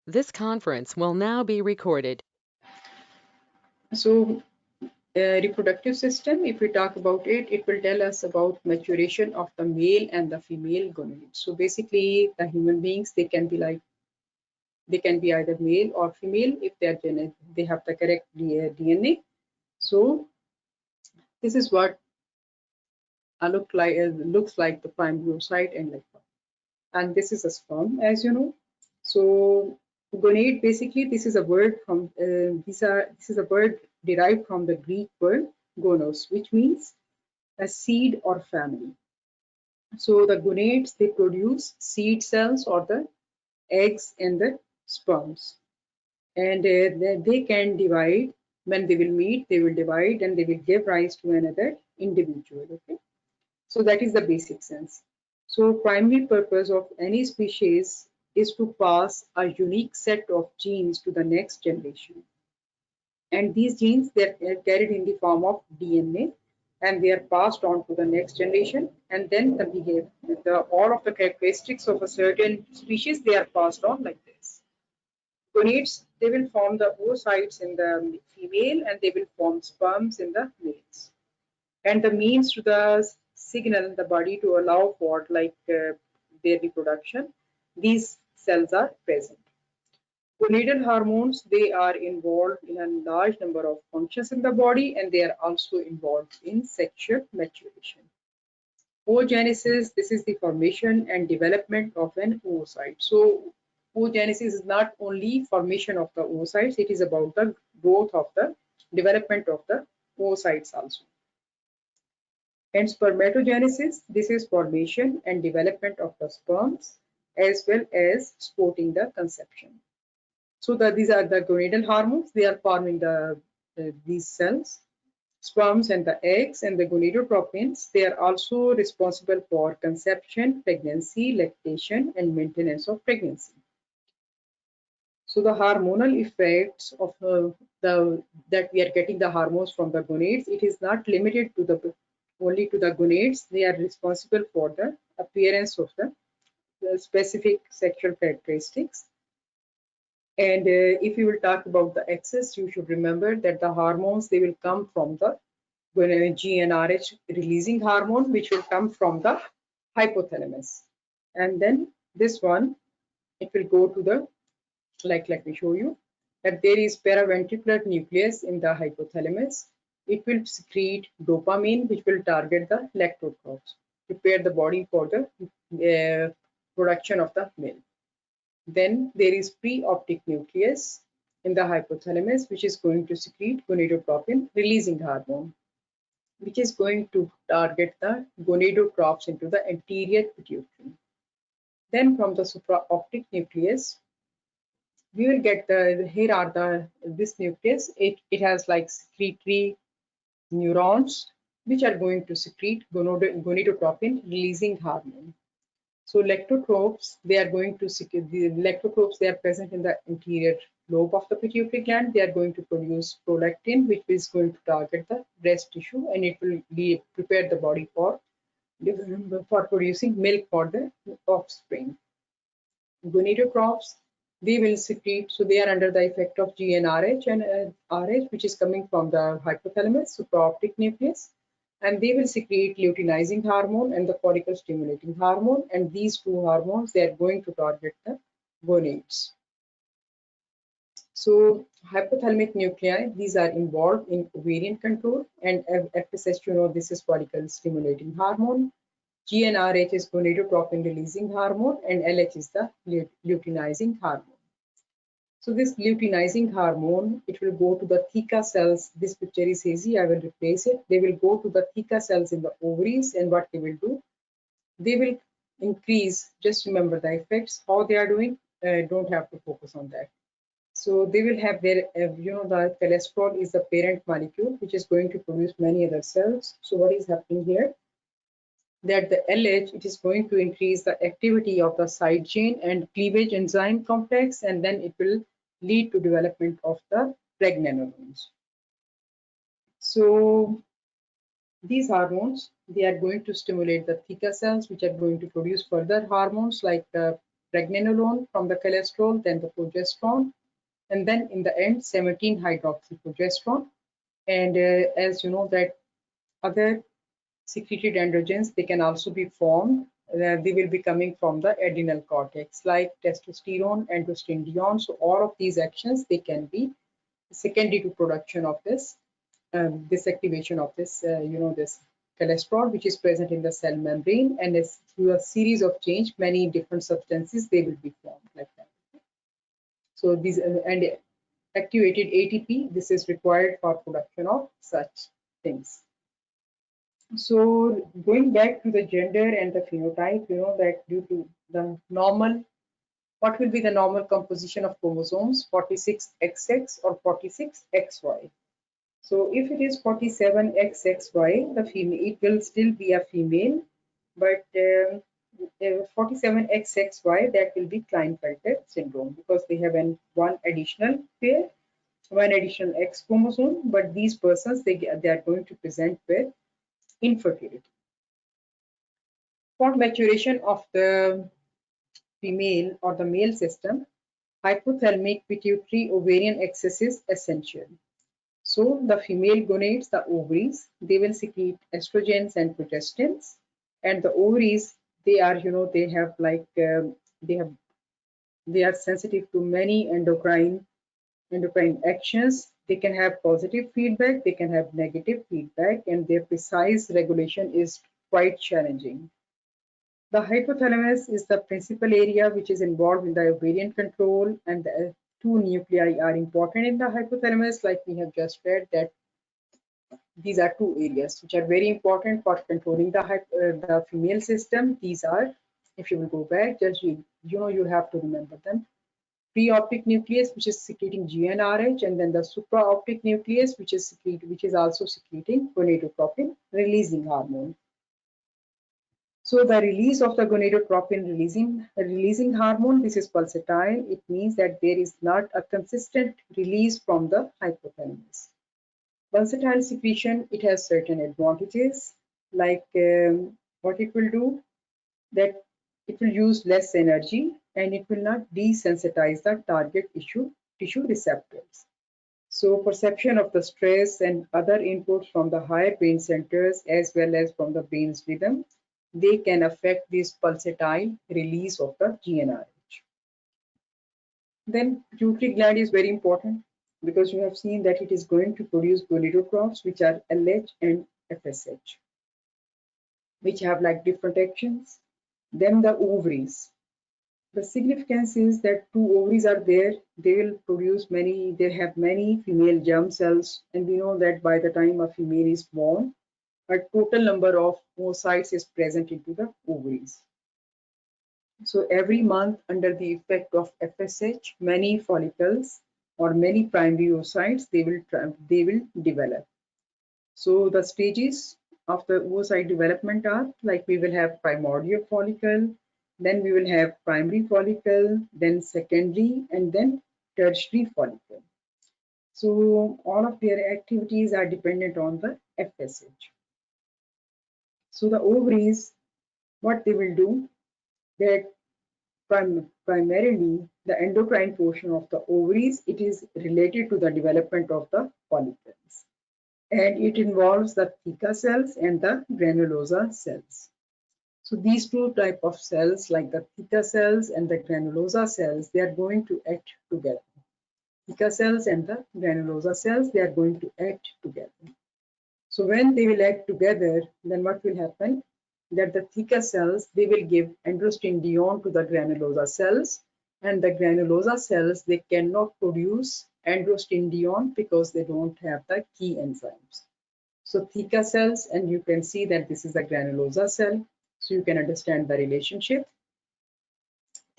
This conference will now be recorded. So, reproductive system, if we talk about it, it will tell us about maturation of the male and the female gonad. So basically, the human beings, they can be either male or female if they are they have the correct DNA. So this is what looks like the prime oocyte and like, and this is a sperm, as you know. So gonad, basically, this is a word from this is a word derived from the Greek word gonos, which means a seed or family. So the gonads, they produce seed cells or the eggs and the sperms, and they can divide. When they will meet, they will divide and they will give rise to another individual. Okay, so that is the basic sense. So primary purpose of any species is to pass a unique set of genes to the next generation, and these genes, they are carried in the form of DNA, and they are passed on to the next generation, and then the behavior, all of the characteristics of a certain species, they are passed on like this. Gonads, they will form the oocytes in the female and they will form sperms in the males, and the means to the signal the body to allow for their reproduction, these cells are present. Gonadal hormones, they are involved in a large number of functions in the body, and they are also involved in sexual maturation. Oogenesis, this is the formation and development of an oocyte. So oogenesis is not only formation of the oocytes, it is about the growth of the development of the oocytes also. And spermatogenesis, this is formation and development of the sperms as well as supporting the conception. So these are the gonadal hormones. They are forming these cells, sperms and the eggs, and the gonadotropins. They are also responsible for conception, pregnancy, lactation, and maintenance of pregnancy. So the hormonal effects of the that we are getting the hormones from the gonads, it is not limited to the only to the gonads. They are responsible for the appearance of the specific sexual characteristics. And if you will talk about the excess, you should remember that the hormones, they will come from the GnRH releasing hormone, which will come from the hypothalamus. And then this one, it will go to the, let me show you that there is paraventricular nucleus in the hypothalamus. It will secrete dopamine, which will target the lactotrophs, prepare the body for the production of the milk. Then there is pre-optic nucleus in the hypothalamus, which is going to secrete gonadotropin releasing hormone, which is going to target the gonadotrophs into the anterior pituitary. Then from the supraoptic nucleus, we will get here are this nucleus. It has like secretory neurons, which are going to secrete gonadotropin releasing hormone. So lactotrophs, they are going to the lactotrophs, they are present in the anterior lobe of the pituitary gland. They are going to produce prolactin, which is going to target the breast tissue, and it will prepare the body for producing milk for the offspring. Gonadotrophs, they will secrete, so they are under the effect of GnRH and RH, which is coming from the hypothalamus, supraoptic nucleus, and they will secrete luteinizing hormone and the follicle stimulating hormone, and these two hormones, they are going to target the gonads. So hypothalamic nuclei, these are involved in ovarian control, and FSH, this is follicle stimulating hormone. GnRH is gonadotropin releasing hormone, and LH is the luteinizing hormone. So this luteinizing hormone, it will go to the theca cells. This picture is hazy, I will replace it. They will go to the theca cells in the ovaries, and what they will do, they will increase, just remember the effects, how they are doing, don't have to focus on that. So they will have their, the cholesterol is the parent molecule, which is going to produce many other cells. So what is happening here? That the LH, it is going to increase the activity of the side chain and cleavage enzyme complex, and then it will lead to development of the pregnenolones. So these hormones, they are going to stimulate the theca cells, which are going to produce further hormones like the pregnenolone from the cholesterol, then the progesterone, and then in the end 17-hydroxyprogesterone. And as you know that other secreted androgens, they can also be formed. They will be coming from the adrenal cortex, like testosterone, androstenedione. So all of these actions, they can be secondary to production of this activation of this, this cholesterol, which is present in the cell membrane, and as through a series of change, many different substances they will be formed like that. So these and activated ATP, this is required for production of such things. So going back to the gender and the phenotype, you know that due to the normal, what will be the normal composition of chromosomes, 46XX or 46XY? So if it is 47XXY, the female, it will still be a female, but 47XXY, that will be Klinefelter syndrome, because they have one additional pair, one additional X chromosome, but these persons, they are going to present with infertility. For maturation of the female or the male system, hypothalamic pituitary ovarian axis is essential. So the female gonads, the ovaries, they will secrete estrogens and progestins, and the ovaries, they are, they have like they are sensitive to many endocrine actions. They can have positive feedback, they can have negative feedback, and their precise regulation is quite challenging. The hypothalamus is the principal area which is involved in the ovarian control, and the two nuclei are important in the hypothalamus, like we have just read that these are two areas which are very important for controlling the female system. These are, if you will go back, just you have to remember them. Preoptic nucleus, which is secreting GnRH, and then the supraoptic nucleus, which is also secreting gonadotropin releasing hormone. So the release of the gonadotropin releasing hormone, this is pulsatile. It means that there is not a consistent release from the hypothalamus. Pulsatile secretion, it has certain advantages, like what it will do, that it will use less energy and it will not desensitize the target tissue receptors. So perception of the stress and other inputs from the higher brain centers as well as from the brain's rhythm, they can affect this pulsatile release of the GnRH. Then pituitary gland is very important, because you have seen that it is going to produce gonadotropes, which are LH and FSH, which have like different actions. Then the ovaries. The significance is that two ovaries are there. They will produce they have many female germ cells, and we know that by the time a female is born, a total number of oocytes is present into the ovaries. So every month, under the effect of FSH, many follicles or many primary oocytes, they will develop. So the stages of the oocyte development are like, we will have primordial follicle, then we will have primary follicle, then secondary, and then tertiary follicle. So all of their activities are dependent on the FSH. So the ovaries, what they will do, that primarily the endocrine portion of the ovaries, it is related to the development of the follicles, and it involves the theca cells and the granulosa cells. So these two type of cells, like the theca cells and the granulosa cells, they are going to act together. Theca cells and the granulosa cells, they are going to act together. So when they will act together, then what will happen? That the theca cells, they will give androstenedione to the granulosa cells, and the granulosa cells, they cannot produce androstenedione because they don't have the key enzymes. So theca cells, and you can see that this is a granulosa cell, so you can understand the relationship.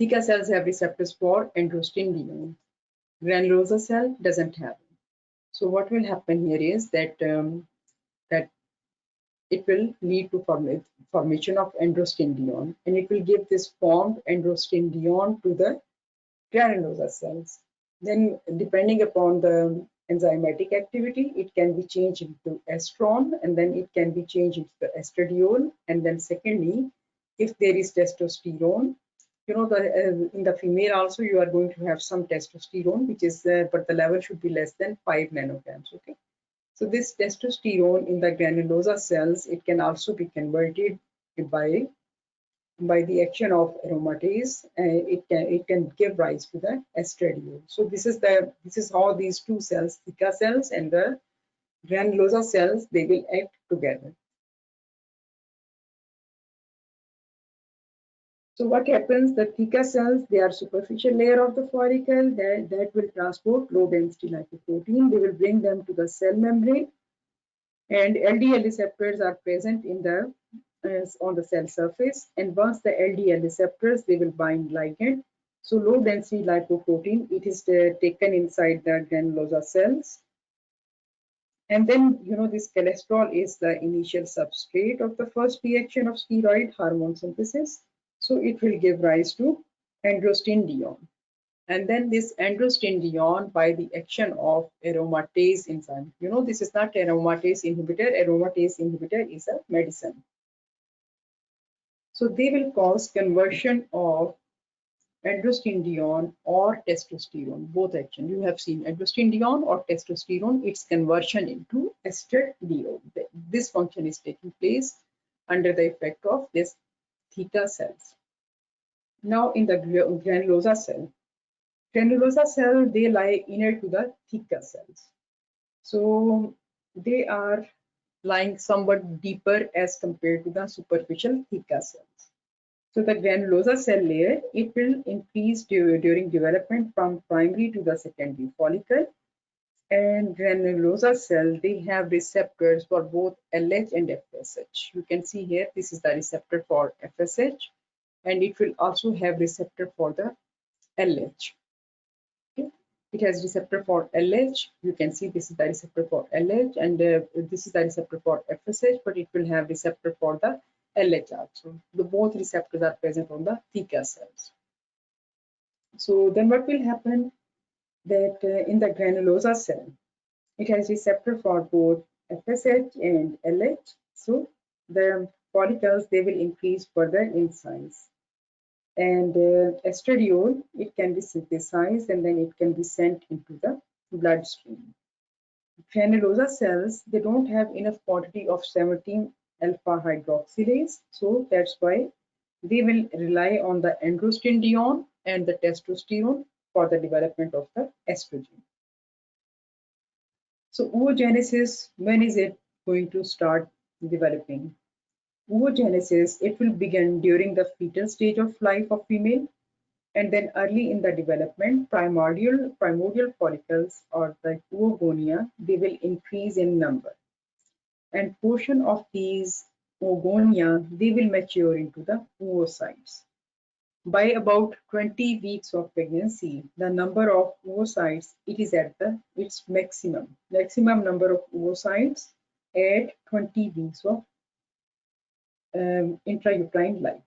Theca cells have receptors for androstenedione. Granulosa cell doesn't have. So what will happen here is that that it will lead to formation of androstenedione, and it will give this formed androstenedione to the granulosa cells. Then, depending upon the enzymatic activity, it can be changed into estrone, and then it can be changed into the estradiol. And then secondly, if there is testosterone, you know, in the female also you are going to have some testosterone, which is but the level should be less than 5 nanograms. Okay, so this testosterone in the granulosa cells, it can also be converted by the action of aromatase. It can give rise to the estradiol. So this is how these two cells, theca cells and the granulosa cells, they will act together. So what happens? The theca cells, they are superficial layer of the follicle that will transport low density lipoprotein. They will bring them to the cell membrane, and LDL receptors are present in the on the cell surface. And once the LDL receptors, they will bind ligand. So low density lipoprotein, it is taken inside the granulosa cells. And then, you know, this cholesterol is the initial substrate of the first reaction of steroid hormone synthesis. So it will give rise to androstenedione. And then this androstenedione, by the action of aromatase enzyme. You know, this is not aromatase inhibitor. Aromatase inhibitor is a medicine. So they will cause conversion of androstenedione or testosterone, both action. You have seen androstenedione or testosterone, its conversion into estradiol. This function is taking place under the effect of this theta cells. Now in the granulosa cell, they lie inner to the theca cells. So they are lying somewhat deeper as compared to the superficial theca cells. So the granulosa cell layer, it will increase during development from primary to the secondary follicle. And granulosa cell, they have receptors for both LH and FSH. You can see here, this is the receptor for FSH, and it will also have receptor for the LH. Okay. It has receptor for LH. You can see this is the receptor for LH, and this is the receptor for FSH, but it will have receptor for the LH also. The both receptors are present on the theca cells. So then what will happen that in the granulosa cell, it has receptor for both FSH and LH. So the follicles, they will increase further in size. And estradiol, it can be synthesized and then it can be sent into the bloodstream. Granulosa cells, they don't have enough quantity of 17 alpha hydroxylase, so that's why they will rely on the androstenedione and the testosterone for the development of the estrogen. So oogenesis, when is it going to start developing? Oogenesis, it will begin during the fetal stage of life of female, and then early in the development, primordial follicles or the oogonia, they will increase in number. And portion of these oogonia, they will mature into the oocytes. By about 20 weeks of pregnancy, the number of oocytes, it is at its maximum number of oocytes at 20 weeks of intrauterine life.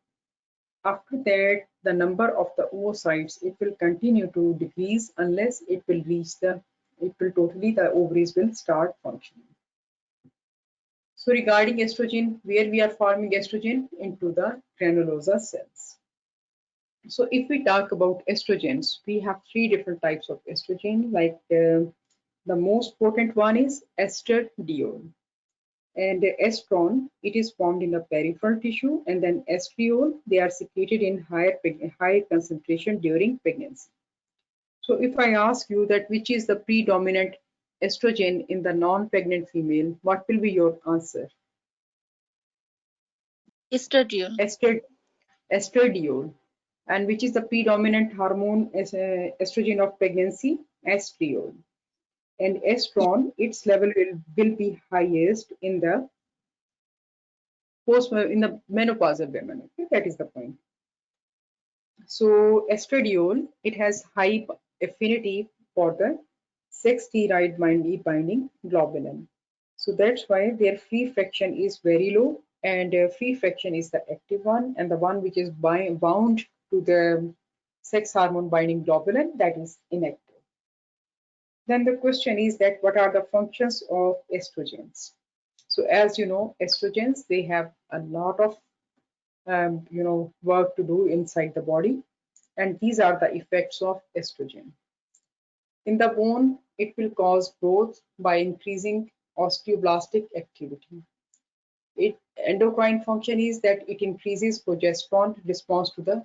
After that, the number of the oocytes, it will continue to decrease unless it will totally, the ovaries will start functioning. So regarding estrogen, where we are forming estrogen? Into the granulosa cells. So if we talk about estrogens, we have three different types of estrogen. Like the most potent one is estradiol. And estrone, it is formed in the peripheral tissue, and then estriol, they are secreted in high concentration during pregnancy. So if I ask you that which is the predominant estrogen in the non-pregnant female, what will be your answer? Estradiol. Estradiol. And which is the predominant hormone estrogen of pregnancy? Estriol. And estrone, its level will be highest in the menopausal women. Okay, that is the point. So estradiol, it has high affinity for the sex steroid binding globulin. So that's why their free fraction is very low, and free fraction is the active one, and the one which is bound to the sex hormone binding globulin, that is inactive. Then the question is that what are the functions of estrogens? So as you know, estrogens, they have a lot of work to do inside the body. And these are the effects of estrogen. In the bone, it will cause growth by increasing osteoblastic activity. Endocrine function is that it increases progesterone response to the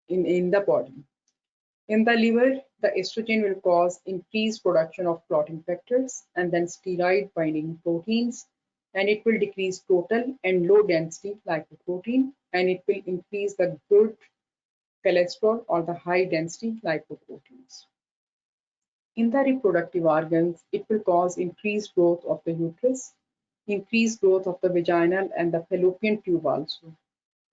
in the body. In the liver, the estrogen will cause increased production of clotting factors and then steroid binding proteins, and it will decrease total and low density lipoprotein, and it will increase the good cholesterol or the high density lipoproteins. In the reproductive organs, it will cause increased growth of the uterus, increased growth of the vaginal and the fallopian tube also,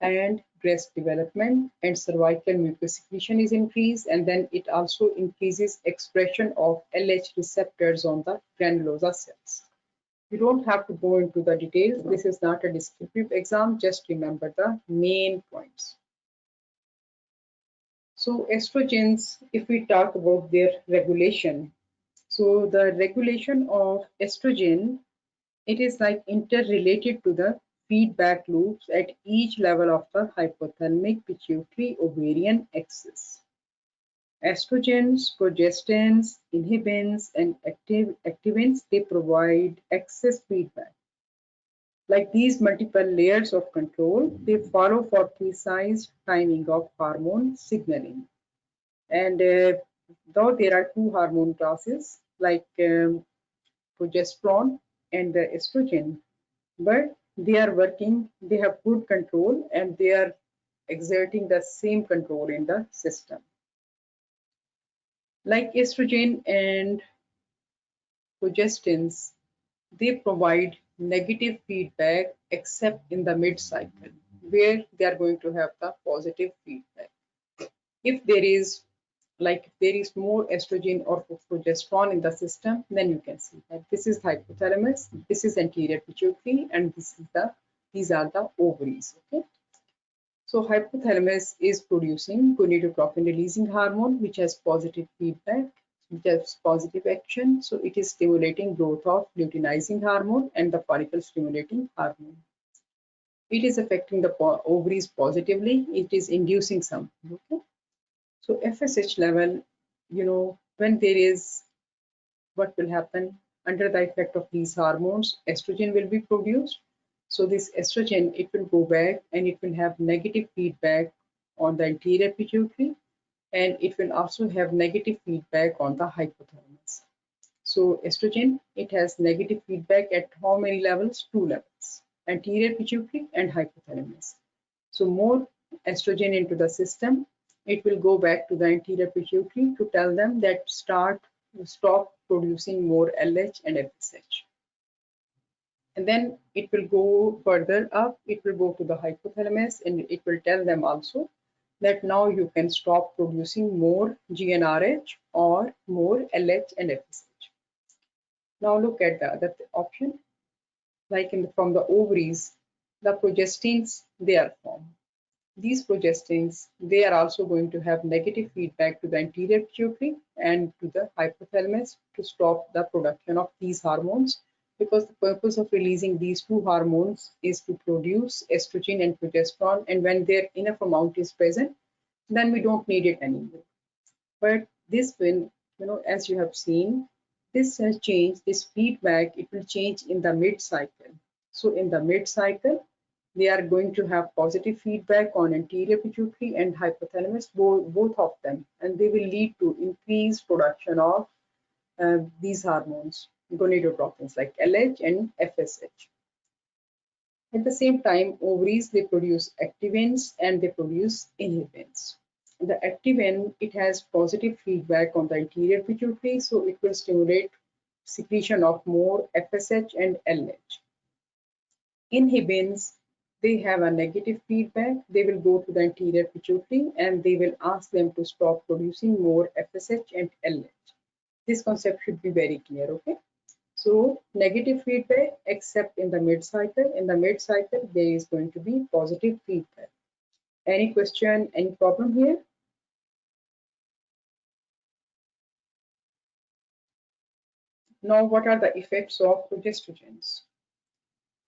and breast development and cervical mucus secretion is increased, and then it also increases expression of LH receptors on the granulosa cells. You don't have to go into the details. This is not a descriptive exam. Just remember the main points. So estrogens, if we talk about their regulation, so the regulation of estrogen, it is like interrelated to the feedback loops at each level of the hypothalamic pituitary ovarian axis. Estrogens, progestins, inhibins, and activins, they provide excess feedback. Like these multiple layers of control, they follow for precise timing of hormone signaling. And though there are two hormone classes like progesterone and the estrogen, but they are working, they have good control and they are exerting the same control in the system. Like estrogen and progestins, they provide negative feedback except in the mid-cycle where they are going to have the positive feedback. If there is more estrogen or progesterone in the system, then you can see that this is hypothalamus, this is anterior pituitary, and these are the ovaries. Okay. So hypothalamus is producing gonadotropin releasing hormone, which has positive feedback, which has positive action. So it is stimulating growth of luteinizing hormone and the follicle stimulating hormone. It is affecting the ovaries positively. It is inducing something. Okay. So FSH level, when there is, what will happen under the effect of these hormones, estrogen will be produced. So this estrogen, it will go back and it will have negative feedback on the anterior pituitary, and it will also have negative feedback on the hypothalamus. So estrogen, it has negative feedback at how many levels? Two levels, anterior pituitary and hypothalamus. So more estrogen into the system, it will go back to the anterior pituitary to tell them that stop producing more LH and FSH. And then it will go further up, it will go to the hypothalamus and it will tell them also that now you can stop producing more GnRH or more LH and FSH. Now look at the other option, like from the ovaries, the progestins, they are formed. These progestins, they are also going to have negative feedback to the anterior pituitary and to the hypothalamus to stop the production of these hormones, because the purpose of releasing these two hormones is to produce estrogen and progesterone, and when their enough amount is present, then we don't need it anymore. But this will, as you have seen, this has changed, this feedback, it will change in the mid-cycle. So in the mid-cycle, they are going to have positive feedback on anterior pituitary and hypothalamus, both of them, and they will lead to increased production of these hormones, gonadotropins like LH and FSH. At the same time, ovaries, they produce activins and they produce inhibins. The activin, it has positive feedback on the anterior pituitary, so it will stimulate secretion of more FSH and LH. Inhibins, they have a negative feedback. They will go to the anterior pituitary and they will ask them to stop producing more FSH and LH. This concept should be very clear, okay? So negative feedback except in the mid-cycle. In the mid-cycle, there is going to be positive feedback. Any question, any problem here? Now, what are the effects of progestogens?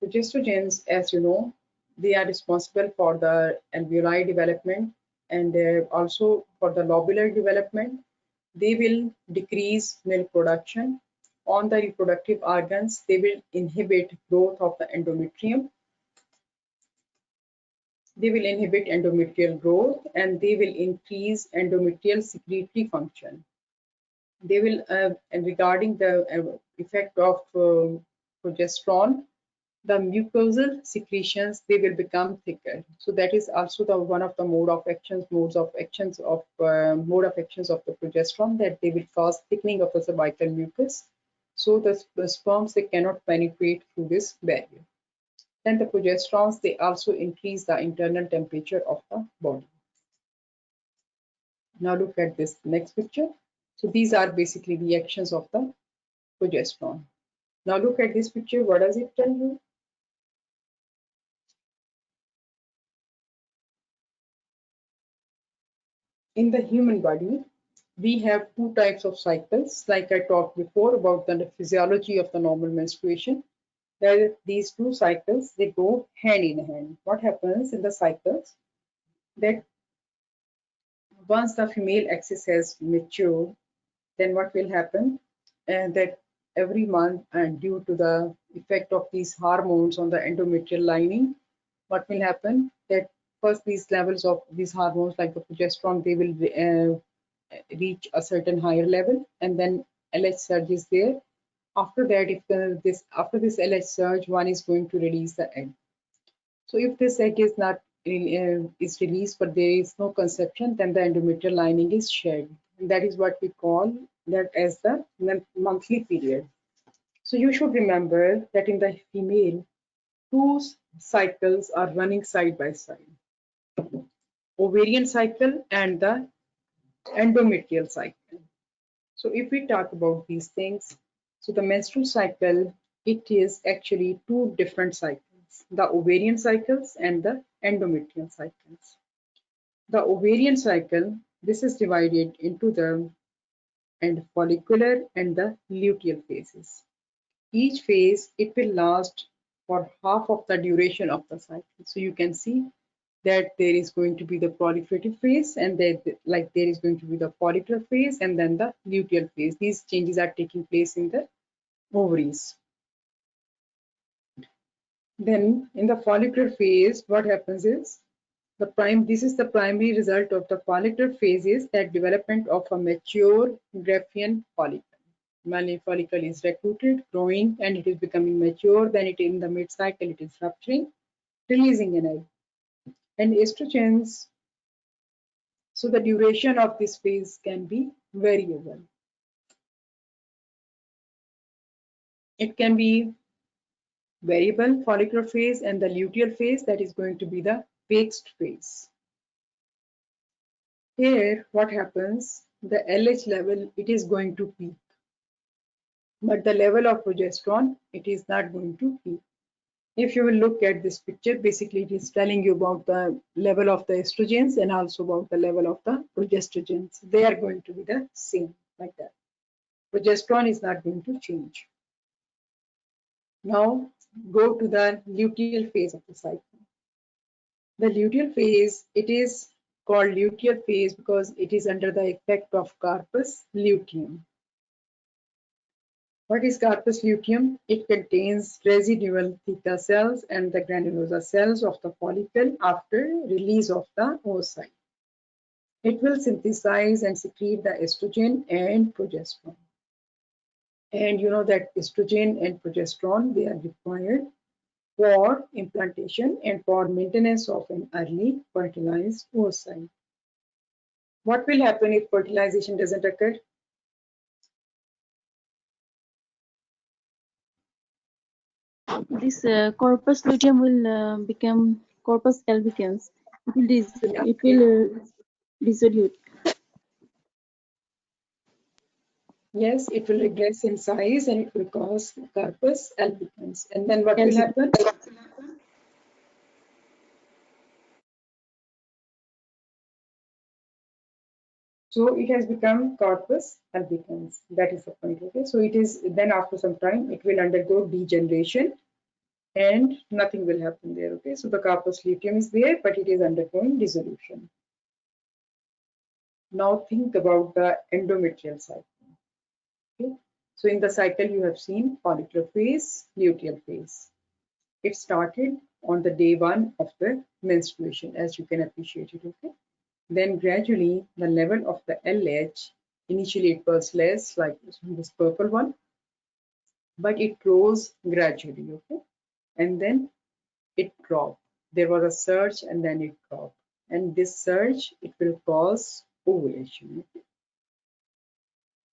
Progestogens, as you know, they are responsible for the alveoli development, and also for the lobular development. They will decrease milk production. On the reproductive organs, they will inhibit growth of the endometrium. They will inhibit endometrial growth, and they will increase endometrial secretory function. They will, and regarding the effect of progesterone, the mucosal secretions, they will become thicker. So that is also the one of the mode of actions of the progesterone, that they will cause thickening of the cervical mucus. So the sperms, they cannot penetrate through this barrier. Then the progesterones, they also increase the internal temperature of the body. Now look at this next picture. So these are basically the actions of the progesterone. Now look at this picture. What does it tell you? In the human body, we have two types of cycles, like I talked before about the physiology of the normal menstruation. That these two cycles, they go hand in hand. What happens in the cycles, that once the female axis has matured, then what will happen? And that every month, and due to the effect of these hormones on the endometrial lining, what will happen? That first these levels of these hormones, like the progesterone, they will reach a certain higher level, and then LH surge is there. After that, if after this LH surge, one is going to release the egg. So if this egg is not is released, but there is no conception, then the endometrial lining is shed. And that is what we call that as the monthly period. So you should remember that in the female, two cycles are running side by side: ovarian cycle and the endometrial cycle. So if we talk about these things, so the menstrual cycle, it is actually two different cycles: the ovarian cycles and the endometrial cycles. The ovarian cycle, this is divided into the follicular and the luteal phases. Each phase, it will last for half of the duration of the cycle. So you can see that there is going to be the proliferative phase, and there is going to be the follicular phase, and then the luteal phase. These changes are taking place in the ovaries. Then in the follicular phase, what happens is this is the primary result of the follicular phase, is that development of a mature Graafian follicle. When a follicle is recruited, growing, and it is becoming mature, then it in the mid-cycle it is rupturing, releasing an egg. And estrogens, so the duration of this phase can be variable. It can be variable follicular phase, and the luteal phase, that is going to be the fixed phase. Here, what happens? The LH level, it is going to peak, but the level of progesterone, it is not going to peak. If you will look at this picture, basically it is telling you about the level of the estrogens and also about the level of the progestrogens. They are going to be the same, like that. Progesterone is not going to change. Now go to the luteal phase of the cycle. The luteal phase, it is called luteal phase because it is under the effect of corpus luteum. What is corpus luteum? It contains residual theta cells and the granulosa cells of the follicle after release of the oocyte. It will synthesize and secrete the estrogen and progesterone. And you know that estrogen and progesterone, they are required for implantation and for maintenance of an early fertilized oocyte. What will happen if fertilization doesn't occur? This corpus luteum will become corpus albicans. It will dissolute. Yes, it will regress in size and it will cause corpus albicans. And then what will happen? So it has become corpus albicans. That is the point. Okay. So it is then after some time it will undergo degeneration and nothing will happen there. Okay. So the corpus luteum is there, but it is undergoing dissolution. Now think about the endometrial cycle. Okay? So in the cycle you have seen follicular phase, luteal phase. It started on the day 1 of the menstruation, as you can appreciate it. Okay. Then gradually the level of the LH, initially it was less like this purple one, but it rose gradually. Okay. And then it dropped. There was a surge and then it dropped. And this surge, it will cause ovulation. Okay.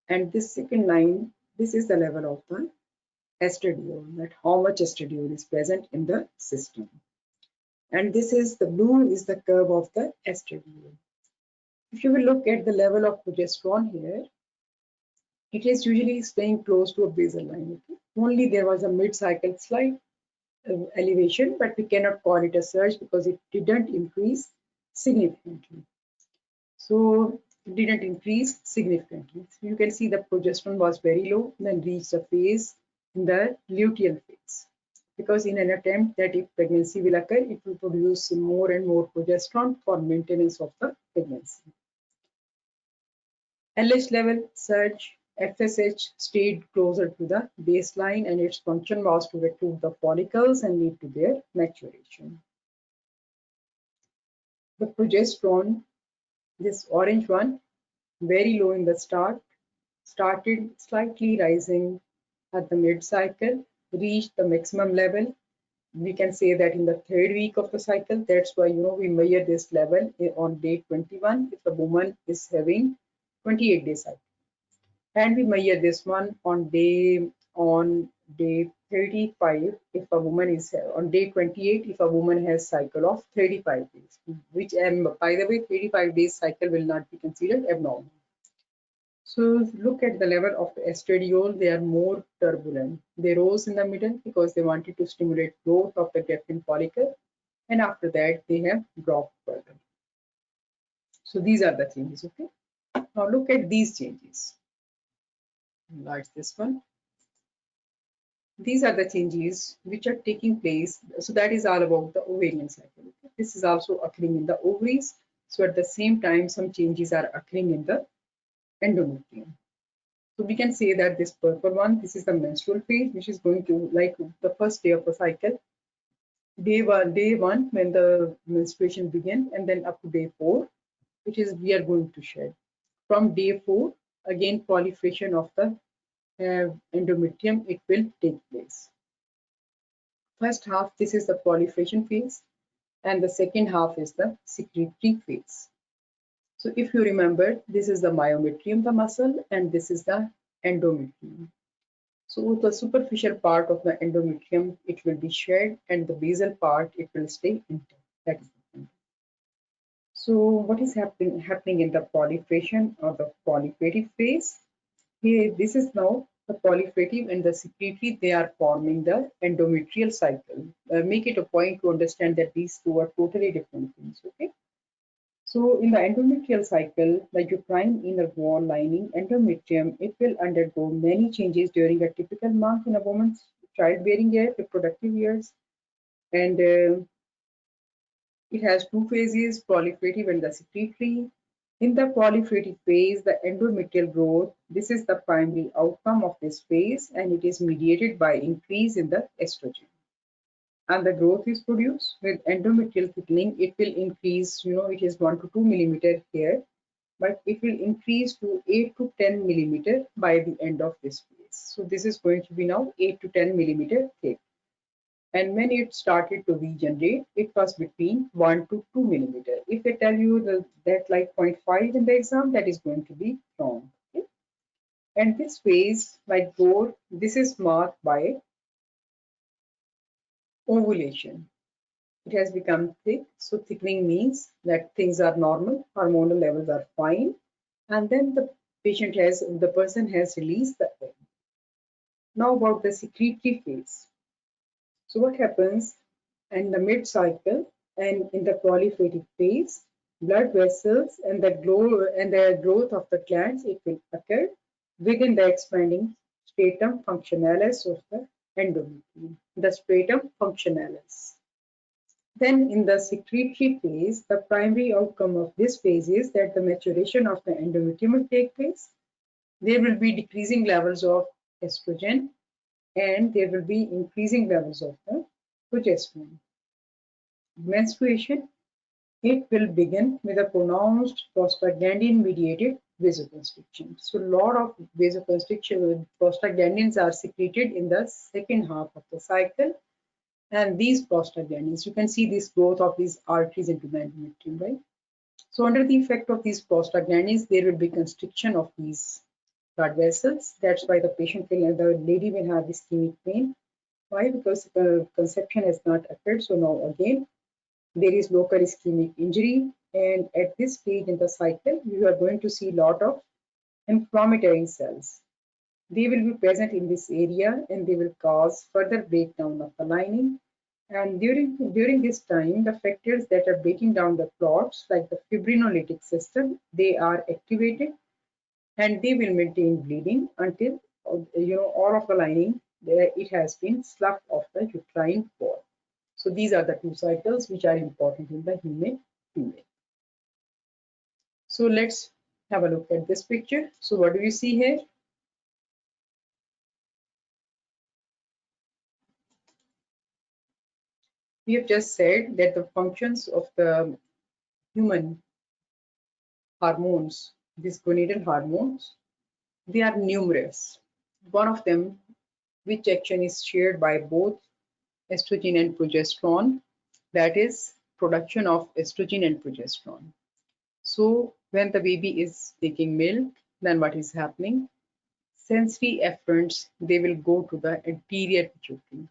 And this second line, this is the level of the estradiol, that how much estradiol is present in the system. And this is the blue is the curve of the estradiol. If you will look at the level of progesterone here, it is usually staying close to a basal line. Okay? Only there was a mid-cycle slight elevation, but we cannot call it a surge because it didn't increase significantly. So it didn't increase significantly. So you can see the progesterone was very low, then reached a phase in the luteal phase. Because in an attempt that if pregnancy will occur, it will produce more and more progesterone for maintenance of the pregnancy. LH level surge, FSH stayed closer to the baseline and its function was to recruit the follicles and lead to their maturation. The progesterone, this orange one, very low in the start, started slightly rising at the mid-cycle, reached the maximum level. We can say that in the 3rd week of the cycle. That's why we measure this level on day 21 if the woman is having 28-day cycle, and we measure this one on day 35 if a woman is on day 28 if a woman has cycle of 35 days, which by the way 35 days cycle will not be considered abnormal. So look at the level of the estradiol, they are more turbulent. They rose in the middle because they wanted to stimulate growth of the grafting follicle, and after that they have dropped further. So these are the changes. Okay. Now look at these changes. Enlarge this one. These are the changes which are taking place. So that is all about the ovarian cycle. Okay. This is also occurring in the ovaries. So at the same time, some changes are occurring in the endometrium. So we can say that this purple one, this is the menstrual phase, which is going to like the first day of the cycle. Day one when the menstruation begins, and then up to day 4, which is we are going to shed. From day 4, again proliferation of the endometrium, it will take place. First half, this is the proliferation phase, and the second half is the secretory phase. So if you remember, this is the myometrium, the muscle, and this is the endometrium. So the superficial part of the endometrium, it will be shed, and the basal part, it will stay intact. That is the point. So what is happening in the proliferation or the proliferative phase? Here, this is now the proliferative and the secretory, they are forming the endometrial cycle. Make it a point to understand that these two are totally different things. Okay. So in the endometrial cycle, the uterine inner wall lining endometrium, it will undergo many changes during a typical month in a woman's childbearing year, reproductive years, and it has 2 phases, proliferative and the secretory. In the proliferative phase, the endometrial growth, this is the primary outcome of this phase, and it is mediated by increase in the estrogen. And the growth is produced with endometrial thickening. It will increase, it is 1 to 2 millimeter here, but it will increase to 8 to 10 millimeter by the end of this phase. So this is going to be now 8 to 10 millimeter thick. And when it started to regenerate, it was between 1 to 2 millimeter. If they tell you that like 0.5 in the exam, that is going to be wrong. Okay? And this phase, like growth, this is marked by ovulation. It has become thick. So thickening means that things are normal, hormonal levels are fine, and then the person has released the egg. Now about the secretory phase. So what happens in the mid-cycle and in the proliferative phase, blood vessels and the growth of the glands, it will occur within the expanding stratum functionalis of the endometrium, the stratum functionalis. Then in the secretory phase, the primary outcome of this phase is that the maturation of the endometrium will take place. There will be decreasing levels of estrogen and there will be increasing levels of the progesterone. Menstruation, it will begin with a pronounced prostaglandin-mediated vasoconstriction. So a lot of vasoconstriction prostaglandins are secreted in the second half of the cycle. And these prostaglandins, you can see this growth of these arteries into the endometrium, right? So under the effect of these prostaglandins, there will be constriction of these blood vessels. That's why the patient will, the lady will have ischemic pain. Why? Because the conception has not occurred. So now again, there is local ischemic injury. And at this stage in the cycle, you are going to see a lot of inflammatory cells. They will be present in this area and they will cause further breakdown of the lining. And during this time, the factors that are breaking down the clots, like the fibrinolytic system, they are activated and they will maintain bleeding until all of the lining it has been sloughed off the uterine wall. So these are the two cycles which are important in the human female. So let's have a look at this picture. So what do you see here? We have just said that the functions of the human hormones, these gonadal hormones, they are numerous. One of them, which action is shared by both estrogen and progesterone, that is production of estrogen and progesterone. So when the baby is taking milk, then what is happening? Sensory efferents, they will go to the anterior pituitary.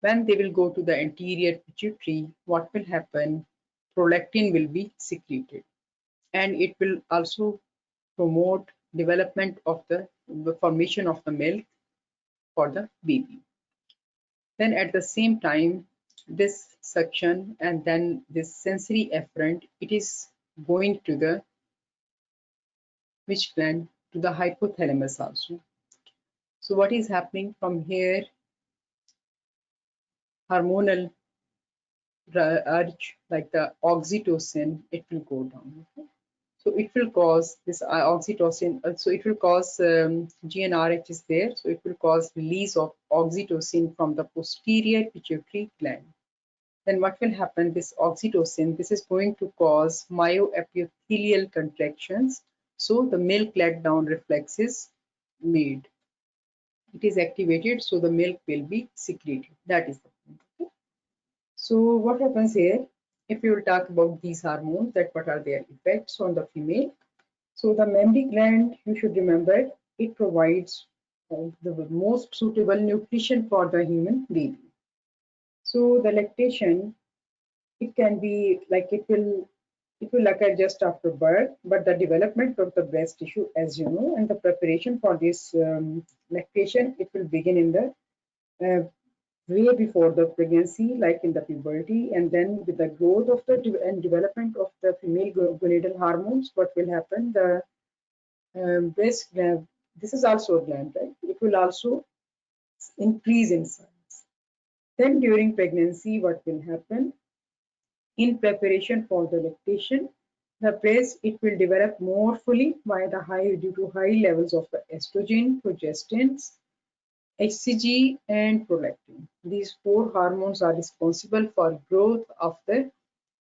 When they will go to the anterior pituitary, what will happen? Prolactin will be secreted and it will also promote development of the formation of the milk for the baby. Then at the same time, this suction and then this sensory efferent, it is going to the which gland? To the hypothalamus also. So what is happening from here? Hormonal urge like the oxytocin, it will go down. Okay? So it will cause this oxytocin, so it will cause GnRH is there, so it will cause release of oxytocin from the posterior pituitary gland. Then what will happen? This oxytocin, this is going to cause myoepithelial contractions. So the milk letdown reflex is made. It is activated, so the milk will be secreted. That is the point. Okay? So what happens here? If you will talk about these hormones, that what are their effects on the female? So the mammary gland, you should remember, it provides the most suitable nutrition for the human baby. So the lactation, it can be like it will occur just after birth, but the development of the breast tissue, as you know, and the preparation for this lactation, it will begin in the way before the pregnancy, like in the puberty, and then with the growth of the and development of the female gonadal hormones, what will happen? The breast gland, this is also a gland, right? It will also increase in size. Then during pregnancy, what will happen? In preparation for the lactation, the breast it will develop more fully by the high due to high levels of the estrogen, progestins, HCG, and prolactin. These four hormones are responsible for growth of the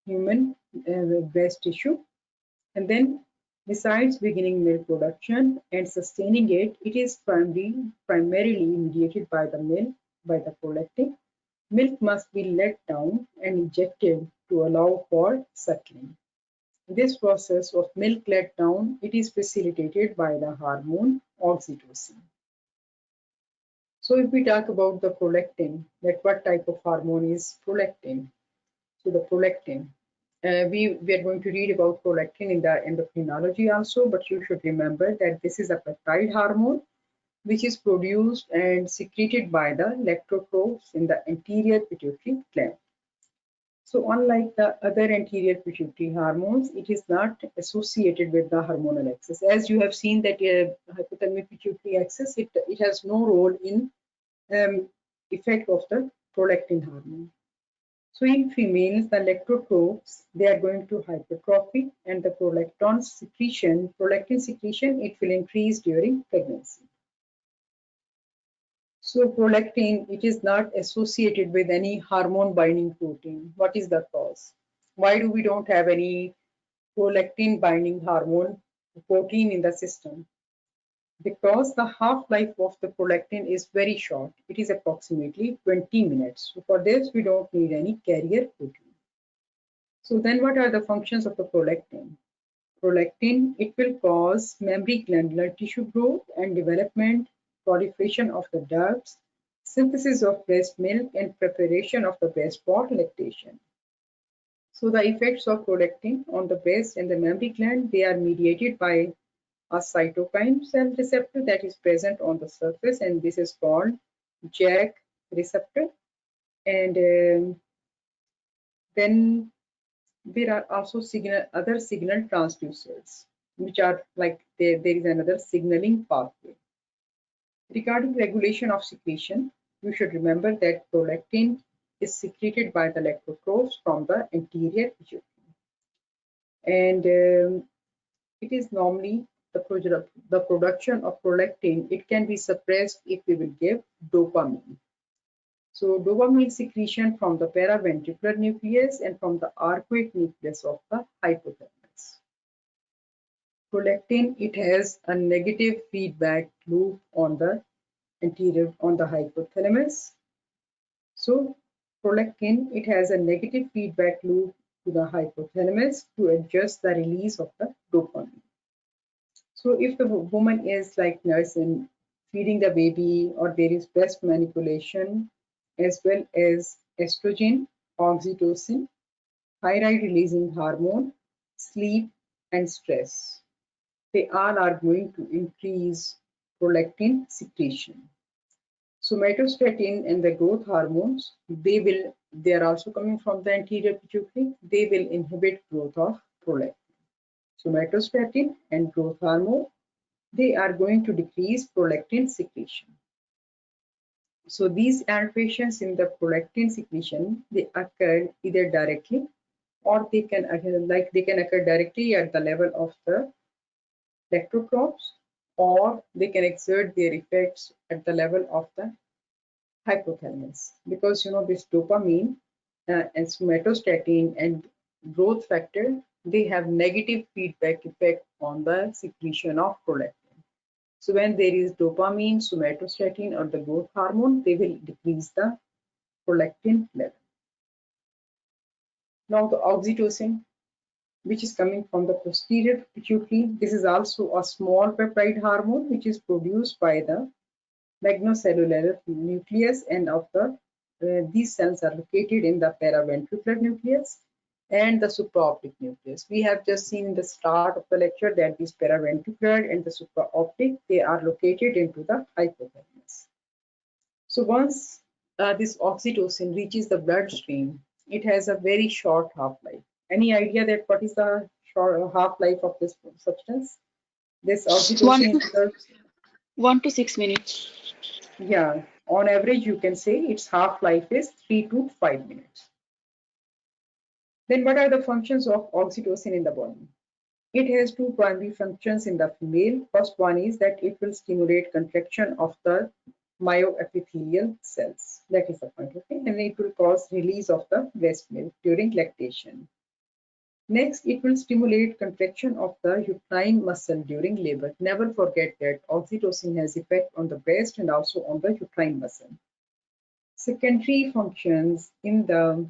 human breast tissue. And then, besides beginning milk production and sustaining it, it is primarily mediated by the milk, by the prolactin. Milk must be let down and injected to allow for suckling. This process of milk let down, it is facilitated by the hormone oxytocin. So if we talk about the prolactin, that what type of hormone is prolactin? So the prolactin, we are going to read about prolactin in the endocrinology also, but you should remember that this is a peptide hormone which is produced and secreted by the lactotrophs in the anterior pituitary gland. So unlike the other anterior pituitary hormones, it is not associated with the hormonal axis. As you have seen that hypothalamic pituitary axis, it has no role in effect of the prolactin hormone. So in females, the electrotrophs, they are going to hypertrophy, and the prolactin secretion, it will increase during pregnancy. So prolactin, it is not associated with any hormone binding protein. What is the cause? Why do we don't have any prolactin binding hormone protein in the system? Because the half-life of the prolactin is very short. It is approximately 20 minutes. So for this, we don't need any carrier protein. So then what are the functions of the prolactin? Prolactin, it will cause mammary glandular tissue growth and development, proliferation of the ducts, synthesis of breast milk, and preparation of the breast for lactation. So the effects of prolactin on the breast and the mammary gland, they are mediated by a cytokine cell receptor that is present on the surface, and this is called JAK receptor. And then there are also other signal transducers, which are like there is another signaling pathway. Regarding regulation of secretion, you should remember that prolactin is secreted by the electrotrophs from the anterior pituitary. And it is normally the production of prolactin, it can be suppressed if we will give dopamine. So dopamine secretion from the paraventricular nucleus and from the arcuate nucleus of the hypothalamus. Prolactin, it has a negative feedback loop on the hypothalamus. So prolactin, it has a negative feedback loop to the hypothalamus to adjust the release of the dopamine. So if the woman is like nursing, feeding the baby, or there is breast manipulation, as well as estrogen, oxytocin, thyroid releasing hormone, sleep, and stress, they all are going to increase prolactin secretion. Somatostatin and the growth hormones, they are also coming from the anterior pituitary, they will inhibit growth of prolactin. Somatostatin and growth hormone, they are going to decrease prolactin secretion. So these alterations in the prolactin secretion, they occur either directly or they can occur directly at the level of the electrotrophs, or they can exert their effects at the level of the hypothalamus, because this dopamine and somatostatin and growth factor, they have negative feedback effect on the secretion of prolactin. So when there is dopamine, somatostatin, or the growth hormone, they will decrease the prolactin level. Now the oxytocin, which is coming from the posterior pituitary, this is also a small peptide hormone which is produced by the magnocellular nucleus, and of these cells are located in the paraventricular nucleus and the supraoptic nucleus. We have just seen in the start of the lecture that this paraventricular and the supraoptic, they are located into the hypothalamus. So once this oxytocin reaches the bloodstream, it has a very short half-life. Any idea that what is the short half-life of this substance? This oxytocin is 1 to 6 minutes. yeah, on average, you can say its half-life is 3 to 5 minutes. Then what are the functions of oxytocin in the body? It has two primary functions in the female. First one is that it will stimulate contraction of the myoepithelial cells. That is the point, okay? And it will cause release of the breast milk during lactation. Next, it will stimulate contraction of the uterine muscle during labor. Never forget that oxytocin has effect on the breast and also on the uterine muscle. Secondary functions in the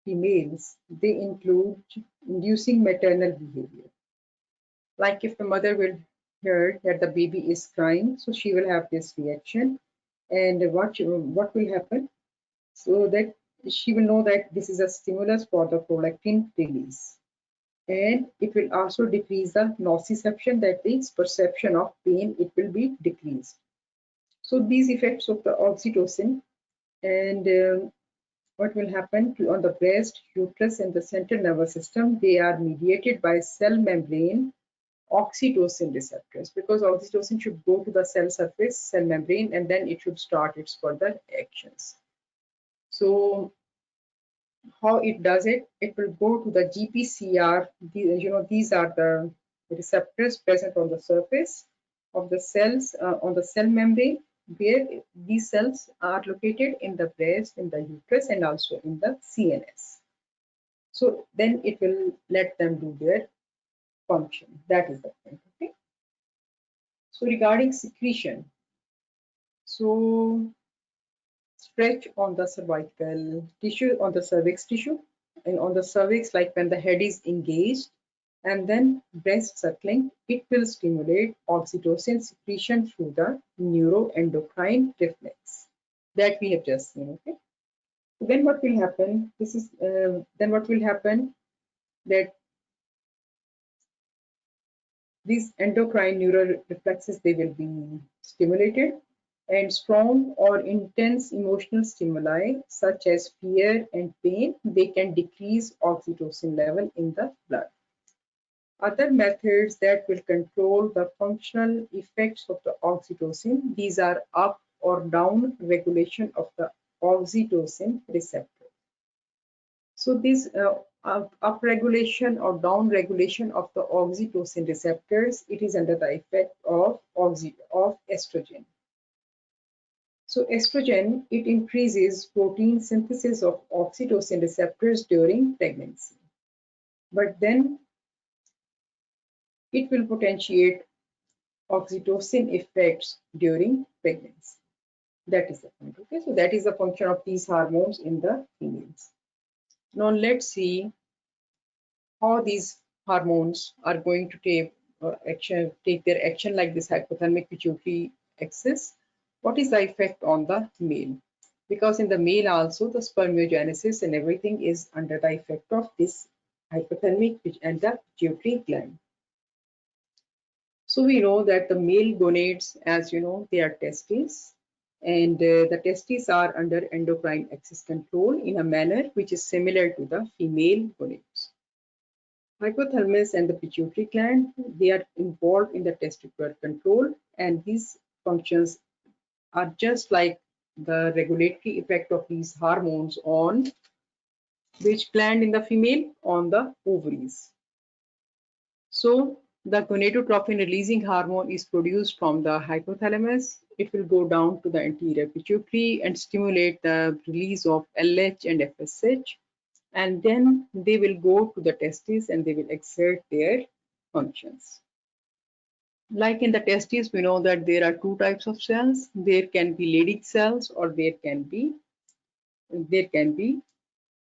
females, they include inducing maternal behavior. Like if the mother will hear that the baby is crying, so she will have this reaction. And what will happen? So that she will know that this is a stimulus for the prolactin release. And it will also decrease the nociception, that is perception of pain, it will be decreased. So these effects of the oxytocin, and what will happen on the breast, uterus, and the central nervous system, they are mediated by cell membrane oxytocin receptors, because oxytocin should go to the cell surface, cell membrane, and then it should start its further actions. So how it does it, it will go to the GPCR. These are the receptors present on the surface of the cells, on the cell membrane, where these cells are located in the breast, in the uterus, and also in the CNS. So then it will let them do their function. That is the point. Okay. So regarding secretion, so stretch on the cervical tissue, on the cervix tissue, and on the cervix, like when the head is engaged, and then breast suckling, it will stimulate oxytocin secretion through the neuroendocrine reflex that we have just seen. Okay. Then what will happen? Then what will happen that these endocrine neural reflexes, they will be stimulated, and strong or intense emotional stimuli such as fear and pain, they can decrease oxytocin level in the blood. Other methods that will control the functional effects of the oxytocin, these are up or down regulation of the oxytocin receptor. So this upregulation or downregulation of the oxytocin receptors, it is under the effect of estrogen. So estrogen, it increases protein synthesis of oxytocin receptors during pregnancy, but then it will potentiate oxytocin effects during pregnancy. That is the point. Okay, so that is the function of these hormones in the females. Now let's see how these hormones are going to take their action, like this hypothalamic pituitary axis. What is the effect on the male? Because in the male also the spermiogenesis and everything is under the effect of this hypothalamic and the pituitary gland. So we know that the male gonads, as you know, they are testes, and the testes are under endocrine axis control in a manner which is similar to the female gonads. Hypothalamus and the pituitary gland, they are involved in the testicular control, and these functions are just like the regulatory effect of these hormones on which gland in the female? On the ovaries. So the gonadotropin releasing hormone is produced from the hypothalamus. It will go down to the anterior pituitary and stimulate the release of LH and FSH, and then they will go to the testes and they will exert their functions. Like in the testes, we know that there are two types of cells. There can be Leydig cells, or there can be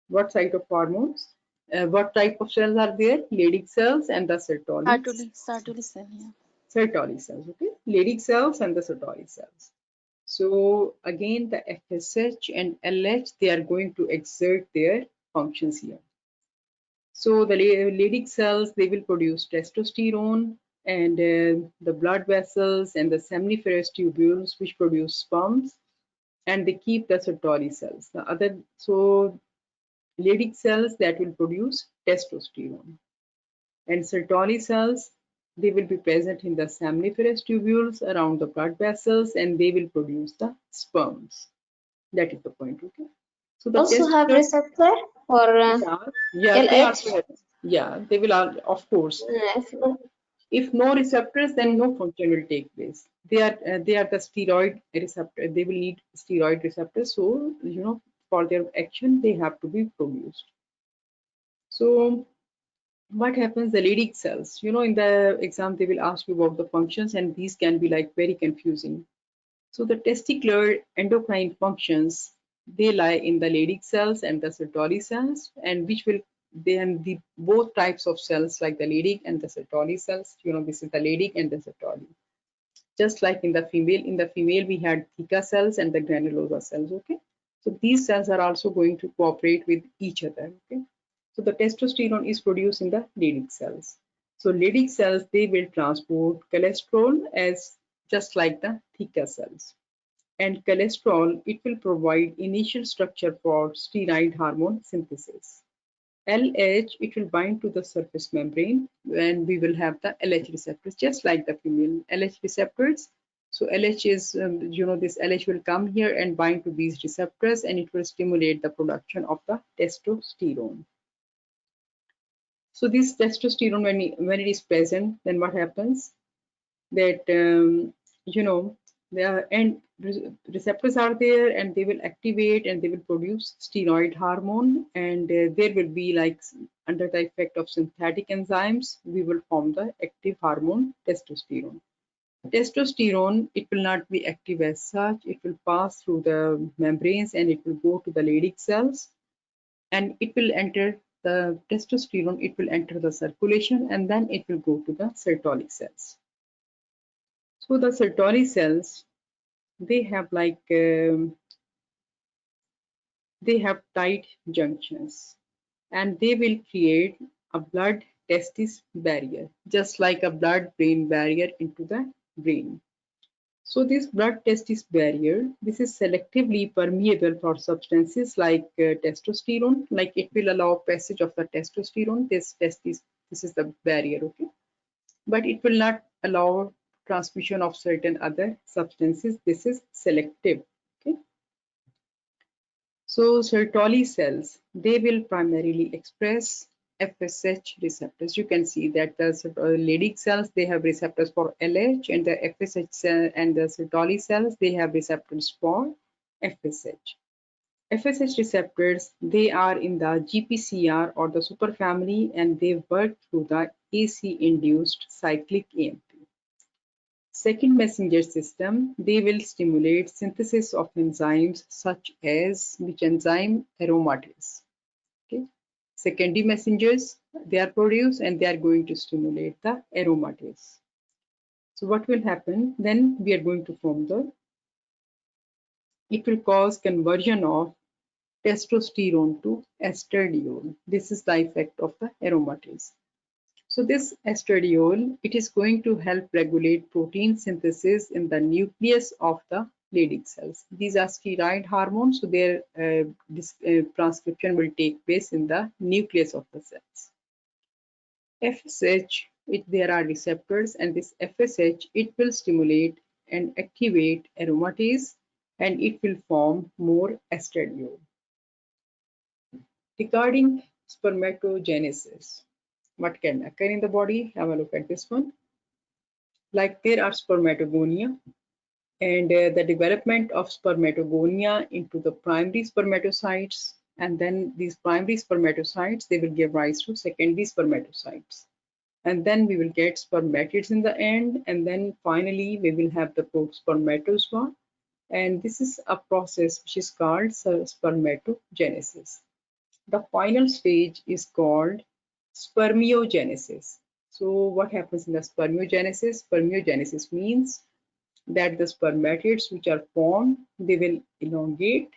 what type of hormones? What type of cells are there? Leydig cells and the Sertoli Sertoli cell, yeah. Sertoli cells. Okay, Leydig cells and the Sertoli cells. So again, the FSH and LH, they are going to exert their functions here. So the Leydig cells, they will produce testosterone, and the blood vessels and the seminiferous tubules which produce sperms, and they keep the Sertoli cells. So Leydig cells, that will produce testosterone, and Sertoli cells, they will be present in the seminiferous tubules around the blood vessels, and they will produce the sperms. That is the point. Okay. So the Also have receptor for yeah, they LH. also have, yeah, they will all, of course. If no receptors, then no function will take place. They are the steroid receptor. They will need steroid receptors. So for their action, they have to be produced. So what happens? The Leydig cells. In the exam they will ask you about the functions, and these can be like very confusing. So the testicular endocrine functions, they lie in the Leydig cells and the Sertoli cells, and which will then the both types of cells, like the Leydig and the Sertoli cells. This is the Leydig and the Sertoli. Just like in the female we had theca cells and the granulosa cells. Okay, so these cells are also going to cooperate with each other. Okay, so the testosterone is produced in the Leydig cells. So Leydig cells, they will transport cholesterol as just like the theca cells. And cholesterol, it will provide initial structure for steroid hormone synthesis. LH, it will bind to the surface membrane, and we will have the LH receptors, just like the female LH receptors. So LH is, this LH will come here and bind to these receptors, and it will stimulate the production of the testosterone. So this testosterone, when it is present, then what happens? That the and receptors are there, and they will activate and they will produce steroid hormone, and there will be, like, under the effect of synthetic enzymes, we will form the active hormone testosterone. Testosterone, it will not be active as such. It will pass through the membranes and it will go to the Leydig cells, and it will enter the testosterone, it will enter the circulation, and then it will go to the Sertoli cells. So the Sertoli cells, they have they have tight junctions, and they will create a blood testis barrier, just like a blood brain barrier into the brain. So this blood testis barrier, this is selectively permeable for substances like testosterone, like it will allow passage of the testosterone. This is the barrier, okay, but it will not allow transmission of certain other substances. This is selective, okay. So Sertoli cells, they will primarily express FSH receptors. You can see that the Leydig cells, they have receptors for LH, and the FSH cell and the Sertoli cells, they have receptors for FSH. FSH receptors, they are in the GPCR or the superfamily, and they work through the AC-induced cyclic AMP. Second messenger system, they will stimulate synthesis of enzymes such as which enzyme? Aromatase. Okay. Secondary messengers, they are produced and they are going to stimulate the aromatase. So what will happen? Then we are going to form it will cause conversion of testosterone to estradiol. This is the effect of the aromatase. So this estradiol, it is going to help regulate protein synthesis in the nucleus of the Leydig cells. These are steroid hormones, so their transcription will take place in the nucleus of the cells. FSH, there are receptors, and this FSH, it will stimulate and activate aromatase, and it will form more estradiol. Regarding spermatogenesis, what can occur in the body? Have a look at this one. Like there are spermatogonia, and the development of spermatogonia into the primary spermatocytes, and then these primary spermatocytes, they will give rise to secondary spermatocytes, and then we will get spermatids in the end, and then finally we will have the spermatozoa, and this is a process which is called spermatogenesis. The final stage is called spermiogenesis. So what happens in the spermiogenesis? Spermiogenesis means that the spermatids which are formed, they will elongate,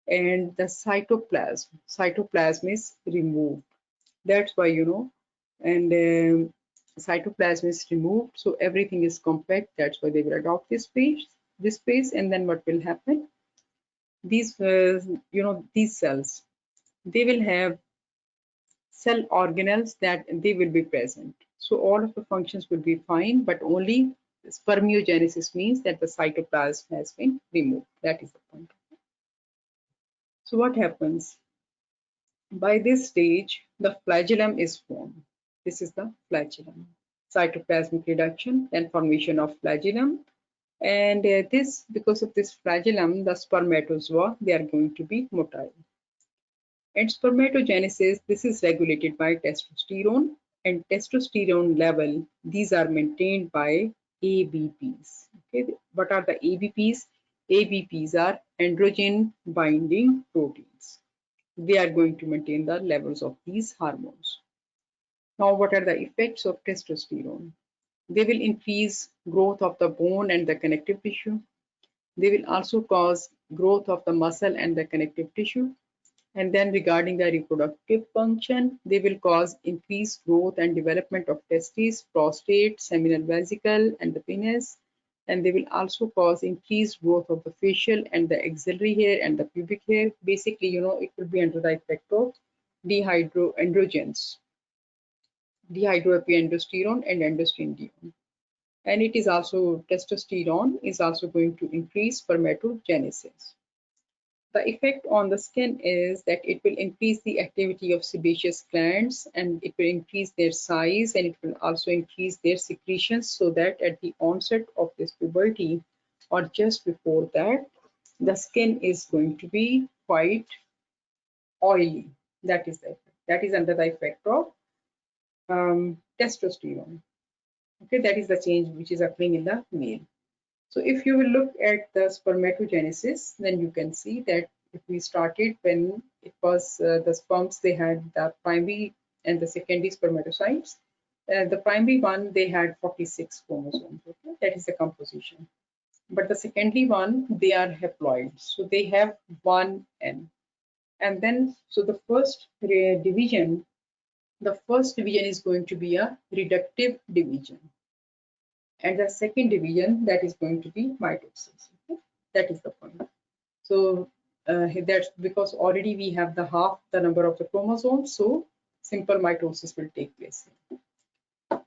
and the cytoplasm is removed. That's why, and cytoplasm is removed, so everything is compact. That's why they will adopt this space, and then what will happen? These these cells, they will have cell organelles that they will be present. So all of the functions will be fine, but only spermiogenesis means that the cytoplasm has been removed. That is the point. So what happens? By this stage, the flagellum is formed. This is the flagellum. Cytoplasmic reduction and formation of flagellum. And because of this flagellum, the spermatozoa, they are going to be motile. And spermatogenesis, this is regulated by testosterone, and testosterone level, these are maintained by ABPs. Okay, what are the ABPs? ABPs are androgen binding proteins. They are going to maintain the levels of these hormones. Now, what are the effects of testosterone? They will increase growth of the bone and the connective tissue. They will also cause growth of the muscle and the connective tissue. And then regarding the reproductive function, they will cause increased growth and development of testes, prostate, seminal vesicle, and the penis. And they will also cause increased growth of the facial and the axillary hair and the pubic hair. Basically, it will be under the effect of dehydroandrogens, dehydroepiandrosterone and androstenedione. And it is also, testosterone is also going to increase spermatogenesis. The effect on the skin is that it will increase the activity of sebaceous glands, and it will increase their size, and it will also increase their secretions, so that at the onset of this puberty or just before that, the skin is going to be quite oily. That is the effect. That is under the effect of testosterone. Okay, that is the change which is occurring in the male. So if you will look at the spermatogenesis, then you can see that if we started when it was the sperms, they had the primary and the secondary spermatocytes. The primary one, they had 46 chromosomes. Okay? That is the composition. But the secondary one, they are haploid. So they have 1N. And then, so the first division is going to be a reductive division. And the second division, that is going to be mitosis. Okay? That is the point. So that's because already we have the half the number of the chromosomes, so simple mitosis will take place.